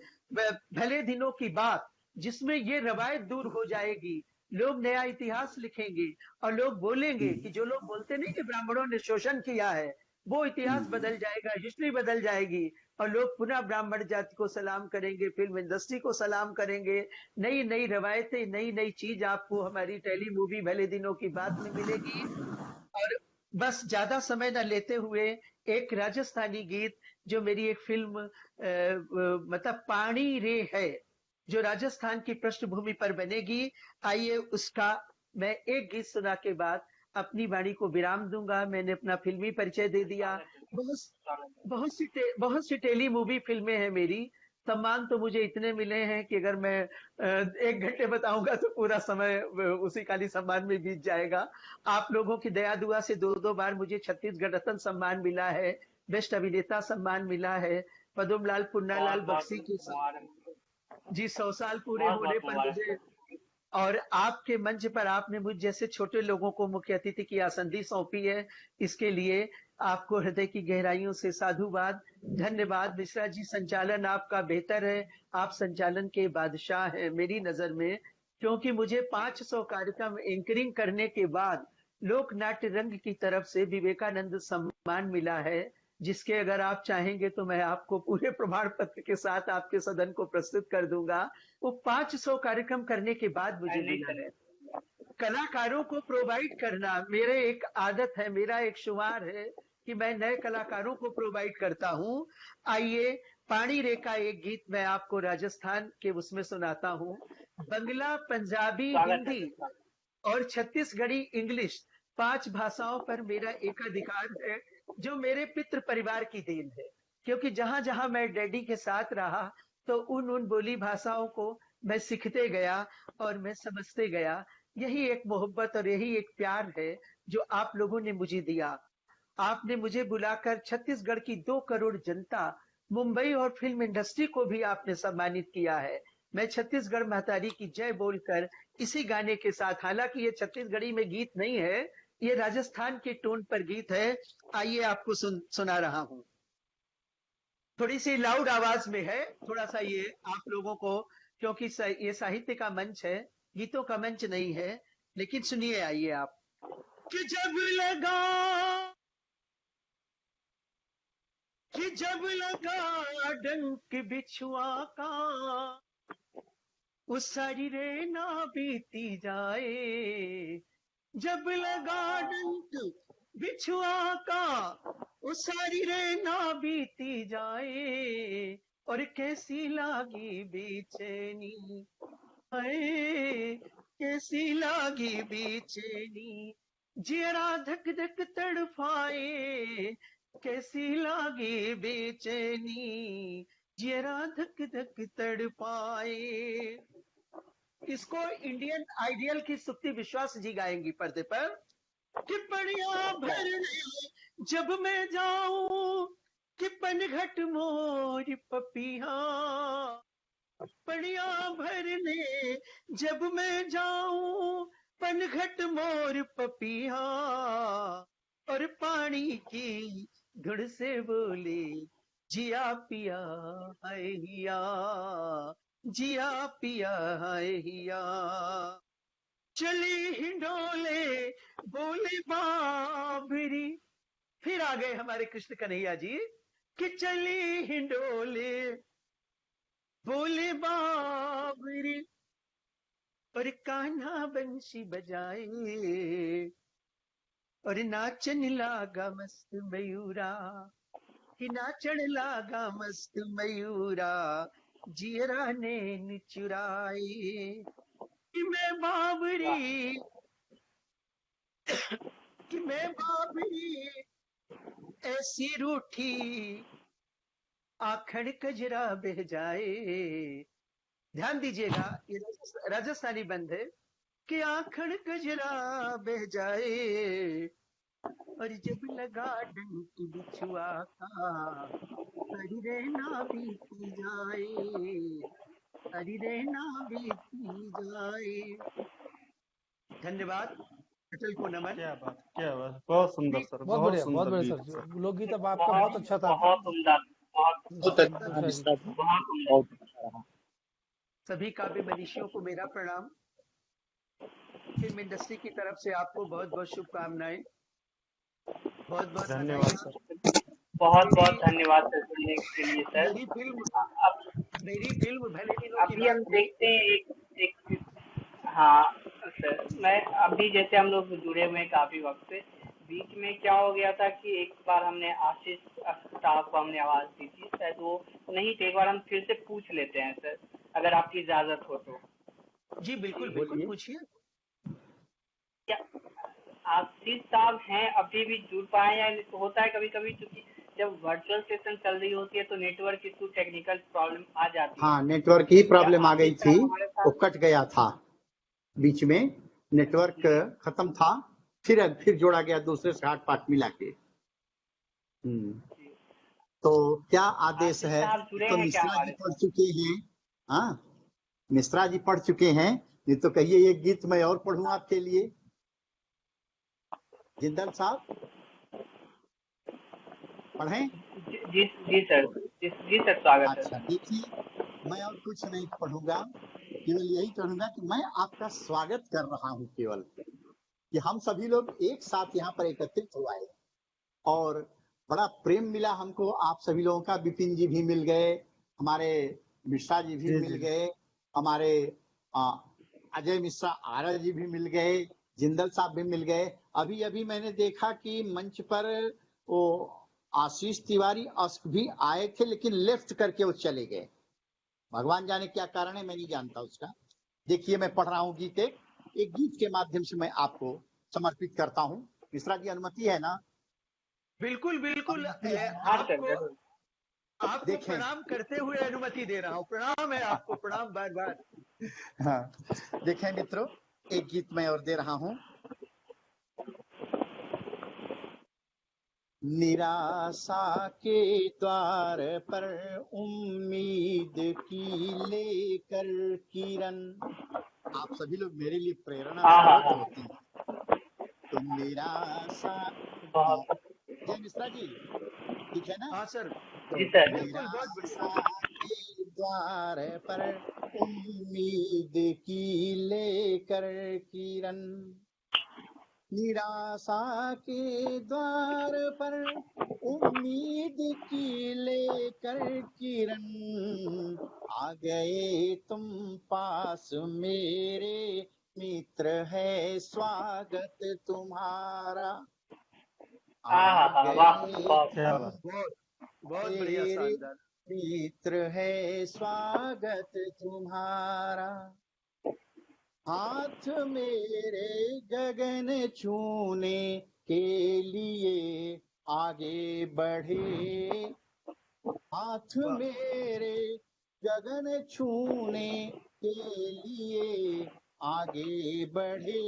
भले दिनों की बात, जिसमें ये रवायत दूर हो जाएगी। लोग नया इतिहास लिखेंगे और लोग बोलेंगे कि जो लोग बोलते नहीं कि ब्राह्मणों ने शोषण किया है, वो इतिहास बदल जाएगा, हिस्ट्री बदल जाएगी, और लोग पुनः ब्राह्मण जाति को सलाम करेंगे, फिल्म इंडस्ट्री को सलाम करेंगे। नई नई रवायतें, नई नई चीज आपको हमारी टेली मूवी भले दिनों की बात में मिलेगी। और बस ज्यादा समय न लेते हुए एक राजस्थानी गीत, जो मेरी एक फिल्म मतलब पानी रे है, जो राजस्थान की पृष्ठभूमि पर बनेगी, आइए उसका मैं एक गीत सुना के बाद अपनी वाणी को विराम दूंगा। मैंने अपना फिल्मी परिचय दे दिया। बहुत सी टेली मूवी फिल्में हैं मेरी। सम्मान तो मुझे इतने मिले हैं कि अगर मैं 1 घंटे बताऊंगा तो पूरा समय उसी काली सम्मान में बीत जाएगा। आप लोगों की दया दुआ से 2-2 बार मुझे छत्तीसगढ़ रत्न सम्मान मिला है, बेस्ट अभिनेता सम्मान मिला है, पद्मलाल पुन्नालाल बख्शी की जी 100 साल पूरे होने पर मुझे, और आपके मंच पर आपने मुझ जैसे छोटे लोगों को मुख्य अतिथि की आसंदी सौंपी है, इसके लिए आपको हृदय की गहराइयों से साधुवाद, धन्यवाद। मिश्रा जी, संचालन आपका बेहतर है, आप संचालन के बादशाह हैं मेरी नजर में, क्योंकि मुझे 500 कार्यक्रम एंकरिंग करने के बाद लोक नाट्य रंग की तरफ से विवेकानंद सम्मान मिला है, जिसके अगर आप चाहेंगे तो मैं आपको पूरे प्रमाण पत्र के साथ आपके सदन को प्रस्तुत कर दूंगा। वो 500 कार्यक्रम करने के बाद मुझे मिला है। कलाकारों को प्रोवाइड करना मेरे एक आदत है, मेरा एक शुमार है कि मैं नए कलाकारों को प्रोवाइड करता हूं। आइए पानी रे का एक गीत मैं आपको राजस्थान के उसमें सुनाता हूं। बंगला, पंजाबी, हिंदी और छत्तीसगढ़ी इंग्लिश 5 भाषाओं पर मेरा एकाधिकार है, जो मेरे पितृ परिवार की देन है। क्योंकि जहां जहां मैं डैडी के साथ रहा, तो उन बोली भाषाओं को मैं सीखते गया और मैं समझते गया। यही एक मोहब्बत और यही एक प्यार है जो आप लोगों ने मुझे दिया। आपने मुझे बुलाकर छत्तीसगढ़ की 2 करोड़ जनता, मुंबई और फिल्म इंडस्ट्री को भी आपने सम्मानित किया है। मैं छत्तीसगढ़ महतारी की जय बोलकर इसी गाने के साथ, हालांकि ये छत्तीसगढ़ी में गीत नहीं है, ये राजस्थान के टोन पर गीत है, आइए आपको सुना रहा हूं। थोड़ी सी लाउड आवाज में है, थोड़ा सा ये आप लोगों को, क्योंकि ये साहित्य का मंच है, गीतों का मंच नहीं है, लेकिन सुनिए आइए आप। कि जब लगा डंक बिछुआ का, उस सारी रे ना बीती जाए। जब लगा डंक बिछुआ का, उस सारी रे ना बीती जाए। और कैसी लागी बेचैनी है, कैसी लागी बेचैनी, जियरा धक धक तड़पाए, कैसी लागी बेचैनी, जियरा धक धक तड़पाए। इसको इंडियन आइडियल की सुप्ति विश्वास जी गाएंगी पर्दे पर। कि पड़िया भरने जब मैं जाऊं, कि पनघट मोर पपिया, पड़िया भरने जब मैं जाऊं, पनघट मोर पपिया, और पानी की धुन से बोले जिया पिया है हिया, जिया पिया है हिया। चली हिंडोले बोले बाबरी, फिर आ गए हमारे कृष्ण कन्हैया जी कि चली हिंडोले बोले बाबरी, और कान्हा बंशी बजाए, और नाचन लागा मस्त मयूरा, कि नाचन लागा मस्त मयूरा, जियरा ने चुराए। कि मैं बाबरी, कि मैं बाबरी ऐसी रूठी, आखड़ कजरा बह जाए। ध्यान दीजिएगा, ये राजस्थानी बंद है कि आखड़ कजरा बह जाए, और जब लगा डंक बिछुआ का, हरी रहना बीती जाए, हरी रहना बीती जाए। धन्यवाद, अटल को नमन। क्या बात, बहुत सुंदर सर, बहुत बहुत बढ़िया सुंदर गीत सर। सर। लोकगीत अब आपका बहुत अच्छा था। बहुत उम्दा, बहुत अच्छा मिश्रा जी। मिश्रा जी, बहुत उम्दा। बहुत अच्छा रहा। सभी काव्य मनीषियों को मेरा प्रणाम। फिल्म इंडस्ट्री की तरफ से आपको बहुत बहुत शुभकामनाएं, बहुत बहुत धन्यवाद बधाई। सर। बहुत बहुत धन्यवाद सर सुनने के लिए सर। मेरी फिल्म अब मेरी फिल्म भले दिनों की अभी हम बात नहीं। देखते हैं एक हाँ सर, मैं अभी जैसे हम लोग जुड़े हुए हैं काफी वक्त से, बीच में क्या हो गया था कि एक बार हमने आशीष साहब को हमने आवाज दी थी, शायद वो नहीं थे, एक बार हम फिर से पूछ लेते हैं सर, अगर आपकी इजाजत हो तो। जी बिल्कुल बिल्कुल, पूछिए। क्या आशीष साहब हैं अभी भी जुड़ पाए, या होता है कभी कभी क्योंकि जब वर्चुअल सेशन चल रही होती है तो नेटवर्क इशू, टेक्निकल प्रॉब्लम आ जाती है। हाँ, नेटवर्क की प्रॉब्लम आ गई आशीष थी, साहब हमारे वो साथ कट गया था बीच में, नेटवर्क खत्म था, फिर जोड़ा गया दूसरे से हाट पाट मिला के। तो क्या आदेश आशीष है? साहब जुड़े तो हैं क्या मिश्रा जी हमारे पढ़ साथ? चुके हैं। हाँ, मिश्रा जी पढ़ चुके हैं, नहीं तो कहिए एक गीत मैं और पढ़ूं आपके लिए। जिंदल साहब पढ़ें? जी सर, जी सर, स्वागत है अच्छा, सर। देखिए, मैं और कुछ नहीं पढ़ूंगा, केवल यही कहूंगा कि मैं आपका स्वागत कर रहा हूं, केवल कि हम सभी लोग एक साथ यहाँ पर एकत्रित हुए हैं, और बड़ा प्रेम मिला हमको आप सभी लोगों का। विपिन जी भी मिल गए, हमारे मिश्रा जी भी मिल गए, हमारे अजय मिश्रा आर्या जी भी मिल गए, जिंदल साहब भी मिल गए। अभी अभी मैंने देखा कि मंच पर वो आशीष तिवारी अस्क भी आए थे, लेकिन लेफ्ट करके वो चले गए, भगवान जाने क्या कारण है, मैं नहीं जानता उसका। देखिए, मैं पढ़ रहा हूँ गीत, एक गीत के माध्यम से मैं आपको समर्पित करता हूँ। मिश्रा जी, अनुमति है ना? बिल्कुल बिल्कुल, अनुमति है ना? हाँ सर, आपको जरूर। आपको देखें, प्रणाम करते हुए अनुमति दे रहा हूँ। प्रणाम है आपको, प्रणाम बार बार। हाँ, देखें मित्रों, एक गीत मैं और दे रहा हूँ। निराशा के द्वार पर उम्मीद की लेकर किरण, आप सभी लोग मेरे लिए प्रेरणा स्रोत होते हैं। तो निराशा, बहुत जय मिश्रा जी, ठीक है ना? हाँ सर, जी तो सर। बिल्कुल, बहुत बढ़िया। निराशा के द्वार पर उम्मीद की लेकर किरण, निराशा के द्वार पर उम्मीद की लेकर किरण, आ गए तुम पास मेरे मित्र, है स्वागत तुम्हारा। आ वाह, गए बहुत क्या तुम बात। बहुत बढ़िया, मेरे शानदार। मित्र, है स्वागत तुम्हारा। हाथ मेरे गगन छूने के लिए आगे बढ़े, हाथ वाह मेरे गगन छूने के लिए आगे बढ़े,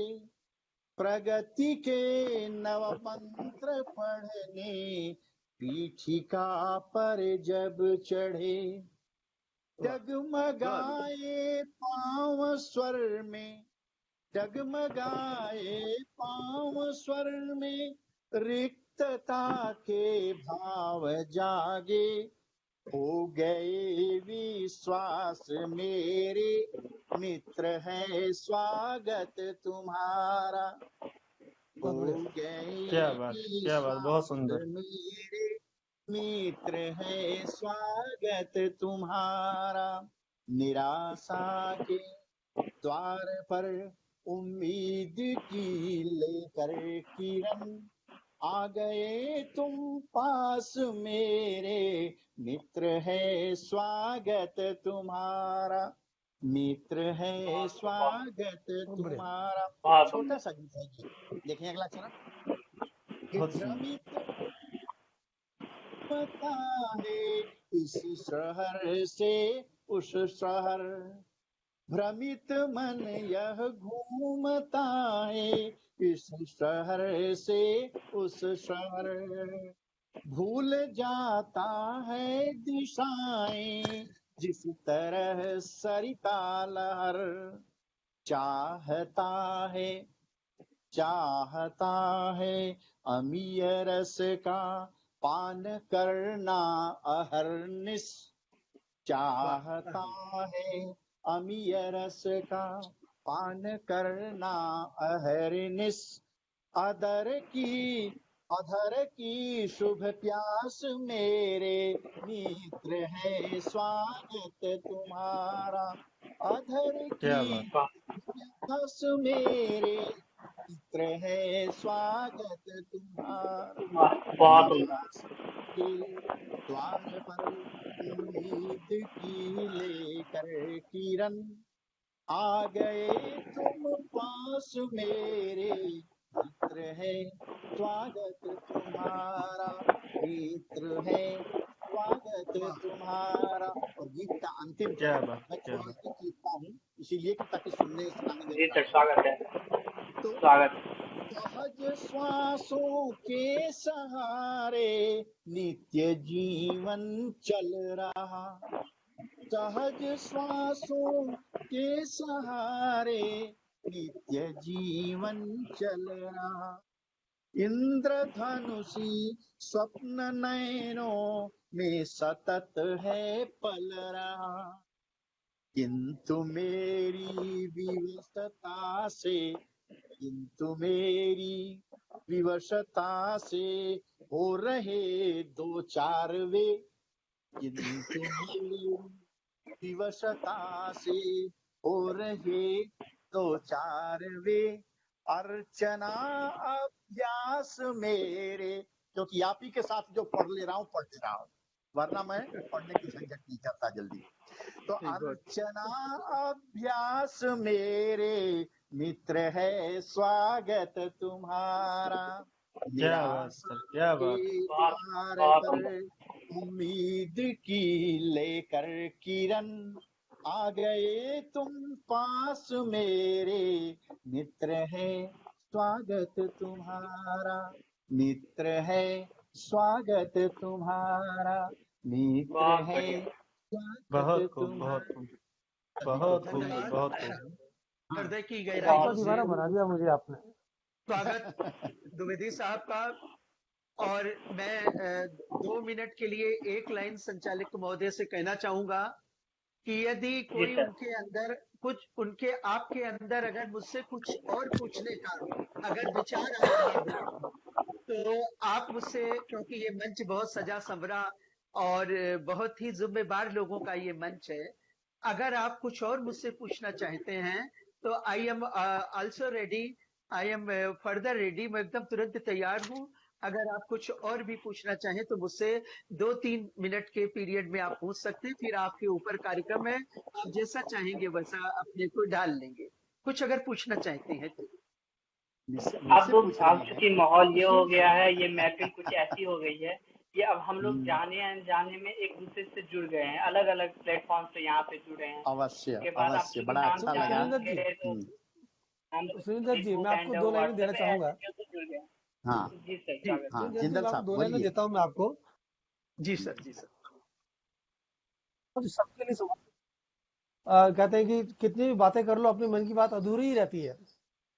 प्रगति के नव मंत्र पढ़ने पीठिका पर जब चढ़े, वाह बहुत डगमगाए पांव स्वर में, डगमगाए पांव स्वर में, रिक्तता के भाव जागे, हो गए विश्वास मेरे, मित्र है स्वागत तुम्हारा, हो बहुत बढ़िया गए क्या बात, बहुत विश्वास सुंदर। मेरे, मित्र है स्वागत तुम्हारा, निराशा के द्वार पर उम्मीद की लेकर किरण, आ गए तुम पास मेरे, मित्र है स्वागत तुम्हारा, मित्र है स्वागत बहुत बढ़िया तुम्हारा। बहुत छोटा सुंदर। सा गीत है ये, देखें अगला चरण। कि बहुत सुंदर। भ्रमित पता है इस शहर से उस शहर, भ्रमित मन यह घूमता है इस शहर से उस शहर, भूल जाता है दिशाएं जिस तरह सरिता लहर, चाहता है चाहता है अमीय रस का पान करना अहरनिश, वाह चाहता है अमीय रस का पान करना अहरनिश, अधर की शुभ प्यास मेरे, मित्र है स्वागत तुम्हारा, अधर क्या की बात, प्यास मेरे, मित्र है स्वागत तुम्हारा, बहुत सुंदर। निराश के द्वार पर उम्मीद की लेकर किरण, आ गए तुम पास मेरे, मित्र है स्वागत तुम्हारा, मित्र है स्वागत वाह तुम्हारा। और गीत का अंतिम क्या चरण बात, मैं क्या थोड़ा बात। गीत लिखता हूँ इसीलिए कि ताकि सुनने सुनाने में जी अच्छा सर, लगे। स्वागत है, तो स्वागत। सहज श्वासों के सहारे नित्य जीवन चल रहा, सहज श्वासों के सहारे नित्य जीवन चल रहा, इंद्रधनुषी स्वप्न नयनों में सतत है पल रहा, किंतु मेरी विवशता से, किंतु मेरी विवशता से हो रहे दो चार वे, किंतु मेरी विवशता से हो रहे दो चार वे, अर्चना अभ्यास मेरे, क्योंकि आप ही के साथ जो पढ़ ले रहा हूँ वरना मैं पढ़ने की झंझट नहीं करता जल्दी। तो अर्चना अभ्यास मेरे, मित्र है स्वागत तुम्हारा, क्या बात निराशा सर, क्या बात। के बहुत द्वार बहुत पर सुंदर। उम्मीद की लेकर किरण, आ गए तुम पास मेरे, मित्र है स्वागत तुम्हारा, मित्र है स्वागत तुम्हारा, मित्र बहुत है बढ़िया। स्वागत बहुत खूब, बहुत तुम्हारा। खूब, बहुत खूब, धन्यवाद बहुत खूब। हाँ, हृदय की आपका गहराइयों से दीवाना बना दिया मुझे आपने। स्वागत द्विवेदी साहब का। और मैं 2 मिनट के लिए एक लाइन संचालक महोदय से कहना चाहूंगा कि यदि जी कोई सर। उनके अंदर कुछ उनके आपके अंदर अगर मुझसे कुछ और पूछने का अगर विचार आ रहा हो तो आप मुझसे, क्योंकि ये मंच बहुत सजा संवरा और बहुत ही जिम्मेदार लोगों का ये मंच है, अगर आप कुछ और मुझसे पूछना चाहते हैं तो I am also ready, I am further ready, मैं एकदम तुरंत तैयार हूँ। अगर आप कुछ और भी पूछना चाहें तो मुझसे 2-3 मिनट के पीरियड में आप पूछ सकते हैं, फिर आपके ऊपर कार्यक्रम है, आप जैसा चाहेंगे वैसा अपने को डाल लेंगे। कुछ अगर पूछना चाहते हैं तो। अब चूंकि माहौल ये हो गया है, ये महफिल कुछ ऐसी हो गई है कि अब हम लोग जाने अनजाने में एक दूसरे से जुड़ गए हैं, अलग अलग प्लेटफॉर्म से यहाँ पे जुड़े हैं। अवश्य उसके बाद आप अवश्य, चूंकि बड़ा नाम अच्छा जान लगा। सुरेंद्र जी, गए तो हम सुरेंद्र जी, फेसबुक मैं आपको एंड 2 लाइनें देना व्हाट्सएप चाहूंगा। ऐसे से जुड़ गए। हाँ जी सर, जी स्वागत है। हाँ, सुरेंद्र जी, जिंदल मैं आपको साहब 2 लाइनें बोलिए। देता हूँ मैं आपको, जी सर, जी सर। तो सबके लिए समझ कहते हैं कि कितनी भी बातें कर लो, अपने मन की बात अधूरी ही रहती है।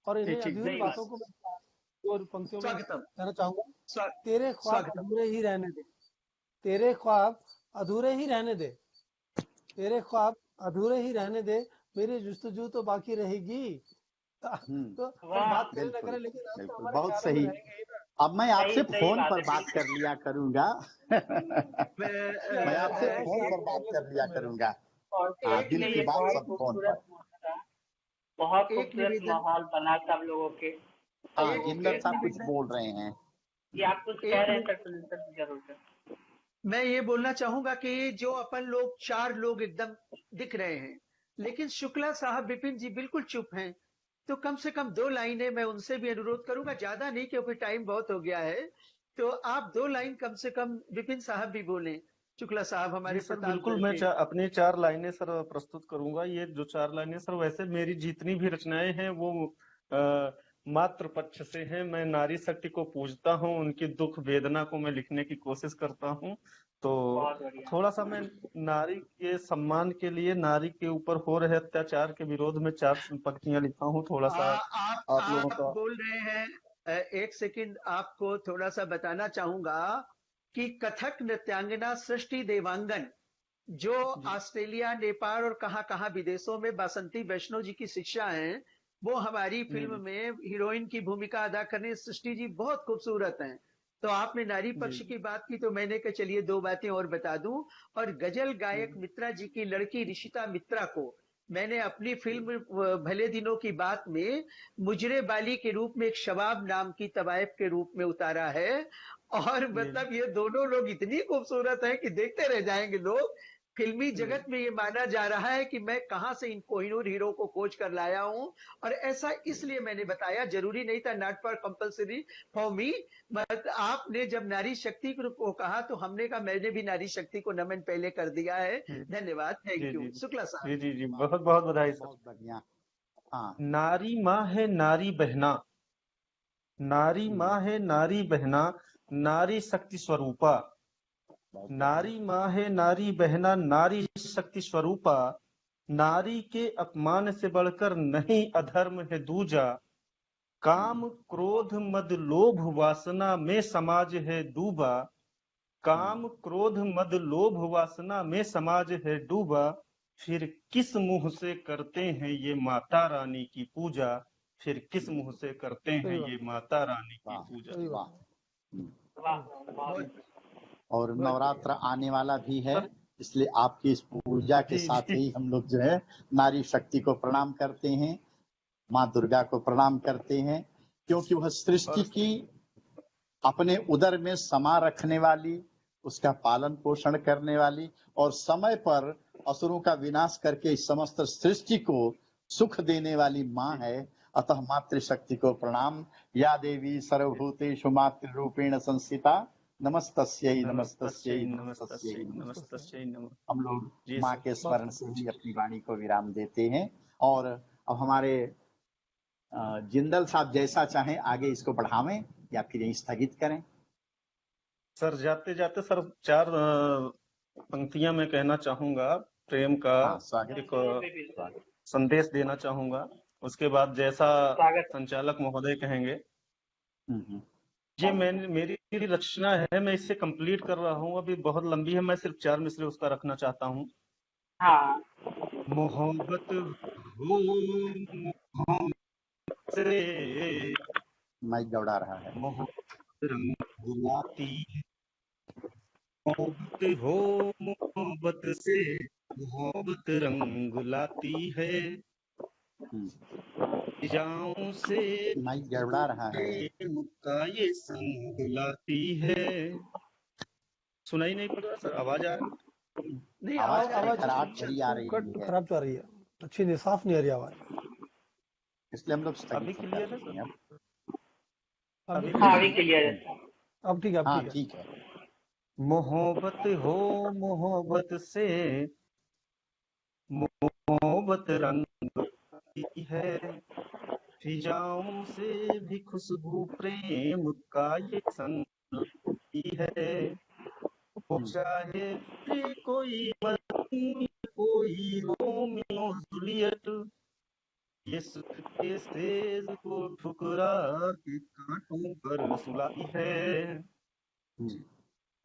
और जी, इन्हीं ठीक, अधूरी सही बात। बातों को मैं 2 पंक्तियों में स्वागतम, कहना चाहूंगा। स्वा, तेरे ख्वाब स्वागतम। अधूरे ही रहने दे, तेरे ख्वाब अधूरे ही रहने दे, तेरे ख्वाब अधूरे ही रहने दे, मेरी जुस्तजू तो बाकी रहेगी। तो हम वाह, बात करें ना बिल्कुल करें, लेकिन आप तो बिल्कुल, हमारे बहुत ख्यालों में सही। रहेंगे ही ना। अब मैं आपसे सही फोन बात पर है, बात कर लिया करूंगा। मैं मैं आपसे ऐसे फोन आप पर बात ले कर सकते लिया हैं मेरे। करूंगा। और हाँ, सच दिल में की ये बात बहुत सब फोन पर। बहुत एक खूबसूरत निवेदन, माहौल बना सब लोगों के, सब हाँ, एक लोगों जिंदल के साहब साथ। कुछ बोल रहे हैं। ये आप कुछ कह एक रहे हैं नि- सर, सर जरूर सर। मैं ये बोलना चाहूंगा कि जो अपन लोग 4 लोग एकदम दिख रहे हैं, लेकिन शुक्ला साहब, विपिन जी बिल्कुल चुप हैं। तो कम से कम 2 लाइनें मैं उनसे भी अनुरोध करूंगा, ज्यादा नहीं क्योंकि टाइम बहुत हो गया है। तो आप 2 लाइन कम से कम विपिन साहब भी बोलें, शुक्ला साहब जी हमारे सर, बिल्कुल प्रतापगढ़ मैं के। अपनी 4 लाइनें सर प्रस्तुत करूंगा। ये जो 4 लाइनें सर, वैसे मेरी जितनी भी रचनाएं हैं वो मातृ पक्ष से हैं। मैं नारी शक्ति को पूजता हूँ, उनकी दुख वेदना को मैं लिखने की कोशिश करता हूँ। तो बहुत बढ़िया। थोड़ा सा मैं नारी के सम्मान के लिए, नारी के ऊपर हो रहे अत्याचार के विरोध में 4 पंक्तियां लिखा हूँ। थोड़ा सा आप लोगों आप का। बोल रहे हैं, एक सेकंड आपको थोड़ा सा बताना चाहूंगा कि कथक नृत्यांगना सृष्टि देवांगन, जो जी ऑस्ट्रेलिया, नेपाल और कहां कहां विदेशों में बासंती वैष्णो जी की शिक्षा है, वो हमारी जी फिल्म जी में हीरोइन की भूमिका अदा करने सृष्टि जी बहुत खूबसूरत हैं। तो आपने नारी जी पक्ष की बात की तो मैंने कहा चलिए 2 बातें और बता दूं। और गजल गायक जी मित्रा जी की लड़की ऋषिता मित्रा को मैंने अपनी फिल्म भले दिनों की बात में मुजरे बाली के रूप में एक शबाब नाम की तवायफ के रूप में उतारा है। और जी मतलब ये दोनों लोग इतनी खूबसूरत हैं कि देखते रह जाएंगे लोग। फिल्मी जी जगत में ये माना जा रहा है कि मैं कहां से इन कोहिनूर हीरो को खोज कर लाया हूं। और ऐसा इसलिए मैंने बताया, जरूरी नहीं था, not for compulsory for me. But आपने जब नारी शक्ति को कहा तो हमने कहा मैंने भी नारी शक्ति को नमन पहले कर दिया है। जी धन्यवाद, जी थैंक जी यू शुक्ला साहब। जी जी जी, वाह, बहुत बहुत बधाई सर। बहुत बढ़िया। हाँ। नारी माँ है नारी बहना, नारी माँ है नारी बहना, नारी शक्ति स्वरूपा। बहुत नारी माँ है नारी बहना, नारी शक्ति स्वरूपा। नारी के अपमान से बढ़कर नहीं अधर्म है दूजा। काम क्रोध मद लोभ वासना में समाज है डूबा। काम क्रोध मद लोभ वासना में समाज है डूबा। फिर किस मुंह से करते हैं ये माता रानी की पूजा। फिर किस मुंह से करते हैं सही बात, ये माता रानी की वाह पूजा। सही वाह। बात है, वाह, सही बात। बहुत और बहुत नवरात्र आने वाला भी है, सर इसलिए आपकी इस पूजा के जी साथ जी ही हम लोग जो है नारी शक्ति को प्रणाम करते हैं, माँ दुर्गा को प्रणाम करते हैं, क्योंकि वह सृष्टि और की अपने उदर में समा रखने वाली, उसका पालन पोषण करने वाली और समय पर असुरों का विनाश करके इस समस्त सृष्टि को सुख देने वाली माँ है। अतः मातृशक्ति को प्रणाम। या देवी सर्वभूतेषु मातृरूपेण संस्थिता, नमस्तस्यै नमस्तस्यै नमस्तस्यै नमस्तस्यै। नमस्तस्यै नमस्तस्यै नमः। हम लोग जी माँ सर। के स्मरण से ही अपनी वाणी को विराम देते हैं। और अब हमारे जिंदल साहब जैसा चाहें आगे इसको बढ़ावें या फिर यहीं स्थगित करें। सर जाते जाते सर 4 पंक्तियां मैं कहना चाहूंगा, प्रेम का हाँ, स्वागत एक स्वागत। संदेश देना चाहूंगा। उसके बाद जैसा स्वागत। संचालक महोदय कहेंगे। हम्म। ये मेरी रचना है, मैं इसे कंप्लीट कर रहा हूँ, अभी बहुत लंबी है, मैं सिर्फ 4 मिसरे उसका रखना चाहता हूँ। हाँ, मोहब्बत हो मोहब्बत से, माइक दौड़ा रहा है। मोहब्बत रंग बुलाती है। मोहब्बत हो मोहब्बत से, मोहब्बत रंग लाती है। जाऊं से माइक गड़बड़ा रहा है। प्रेम का ये संग लाती है। सुनाई नहीं पड़ रहा सर? आवाज आ रही? नहीं, आवाज आवाज आ रही, आवाज खराब भरी आ कट रही है। खराब जा रही है, अच्छी नहीं, साफ नहीं आ रही आवाज। इसलिए हम लोग अभी स्थगित कर क्लियर है रहे हैं। अभी हाँ ठीक अभी है, क्लियर है सर। अब ठीक है, अब हाँ ठीक है। ठीक है। मोहब्बत हो मोहब्बत से, मोहब्बत रंग की है, फिजाओं से भी खुशबू प्रेम का ये संग की है। वो चाहे फिर कोई मजनू, कोई रोमियो जूलियट, ये सुख के सेज को ठुकरा के कांटों पर सुलाई है।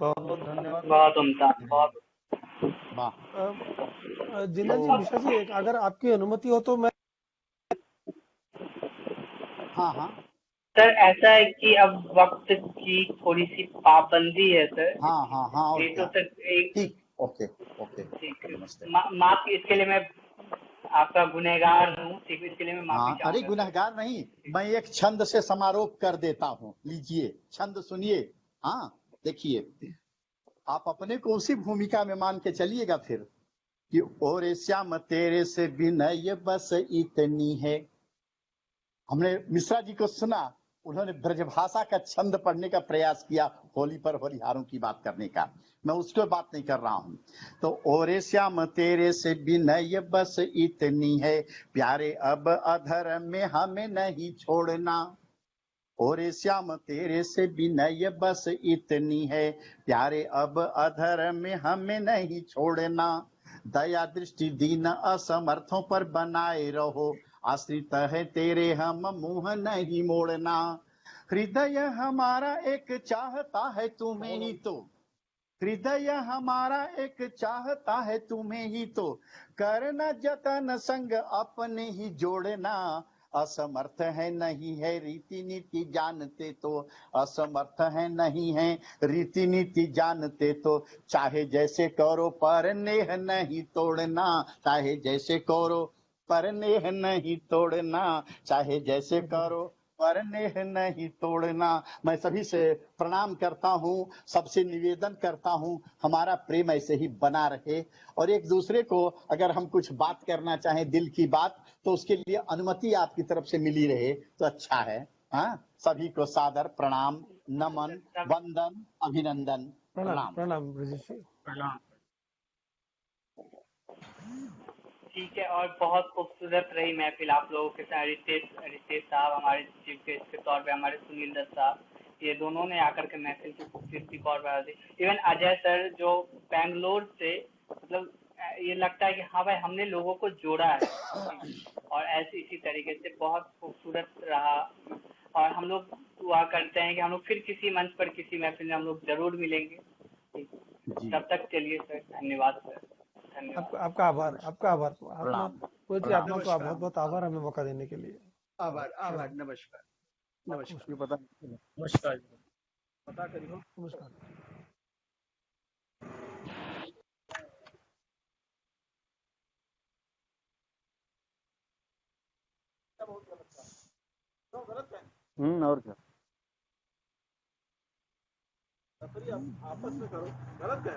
बहुत बहुत धन्यवाद। बहुत उम्दा, बहुत वाह। जिंदल जी, तो मिश्रा जी, एक अगर आपकी अनुमति हो तो मैं हाँ हाँ सर ऐसा है कि अब वक्त की थोड़ी सी पाबंदी है सर। हाँ हाँ हाँ, और ये तो क्या, सर एक ठीक, ओके ओके, ठीक नमस्ते। माफ, इसके लिए मैं आपका गुनहगार हूँ, ठीक है, इसके लिए मैं माफी हाँ, अरे चाहूंगा सर। गुनहगार नहीं, मैं एक छंद से समारोप कर देता हूँ, लीजिए छंद सुनिए। हाँ देखिए, आप अपने को उसी भूमिका में मान के चलिएगा फिर कि ओरे श्याम तेरे से विनय बस इतनी है। हमने मिश्रा जी को सुना, उन्होंने ब्रजभाषा का छंद पढ़ने का प्रयास किया होली पर होलिहारों की बात करने का, मैं उसको बात नहीं कर रहा हूँ। तो ओरे श्याम तेरे से विनय बस इतनी है, प्यारे अब अधर में हमें नहीं छोड़ना। ओरे श्याम तेरे से विनय बस इतनी है, प्यारे अब अधर में हमें नहीं छोड़ना। दया दृष्टि दीन असमर्थों पर बनाए रहो, आश्रित है तेरे हम मुंह नहीं मोड़ना। हृदय हमारा एक चाहता है तुम्हें ही तो, हृदय हमारा एक चाहता है तुम्हें ही तो, करना जतन संग अपने ही जोड़ना। असमर्थ है नहीं है रीति नीति जानते तो, असमर्थ है नहीं है रीति नीति जानते तो, चाहे जैसे करो पर नेह नहीं तोड़ना। चाहे जैसे करो पर नेह नहीं तोड़ना, चाहे जैसे करो पर नेह नहीं तोड़ना। मैं सभी से प्रणाम करता हूँ, सबसे निवेदन करता हूँ, हमारा प्रेम ऐसे ही बना रहे, और एक दूसरे को अगर हम कुछ बात करना चाहें दिल की बात, तो उसके लिए अनुमति आपकी तरफ से मिली रहे तो अच्छा है। हाँ, सभी को सादर प्रणाम, नमन, वंदन, अभिनंदन, प्रणाम प्रणाम। प्रणाम ब्रजेश जी। प्रणाम। ठीक है, और बहुत खूबसूरत रही महफिल आप लोगों के साथ। रितेश साहब हमारे चीफ गेस्ट के तौर पे, हमारे सुनील दत्त साहब, ये दोनों ने आकर के महफिल की खूबसूरती को और बढ़ा दी। इवन अजय सर जो बैंगलोर से, मतलब ये लगता है कि हाँ भाई हमने लोगों को जोड़ा है, और ऐसे इसी तरीके से बहुत खूबसूरत रहा। और हम लोग दुआ करते हैं कि हम लोग फिर किसी मंच पर, किसी महफिल में हम लोग जरूर मिलेंगे। तब तक चलिए सर, धन्यवाद सर, धन्यवाद। आपका आभार, आपका आभार आत्मा, प्रणाम, पवित्र प्रणाम। आत्मा का बहुत बहुत आभार हमें मौका देने के लिए। आभार आभार, नमस्कार नमस्कार। ये पता नमस्कार जी। पता करियो। नमस्कार। और क्या आपस में करो, गलत है।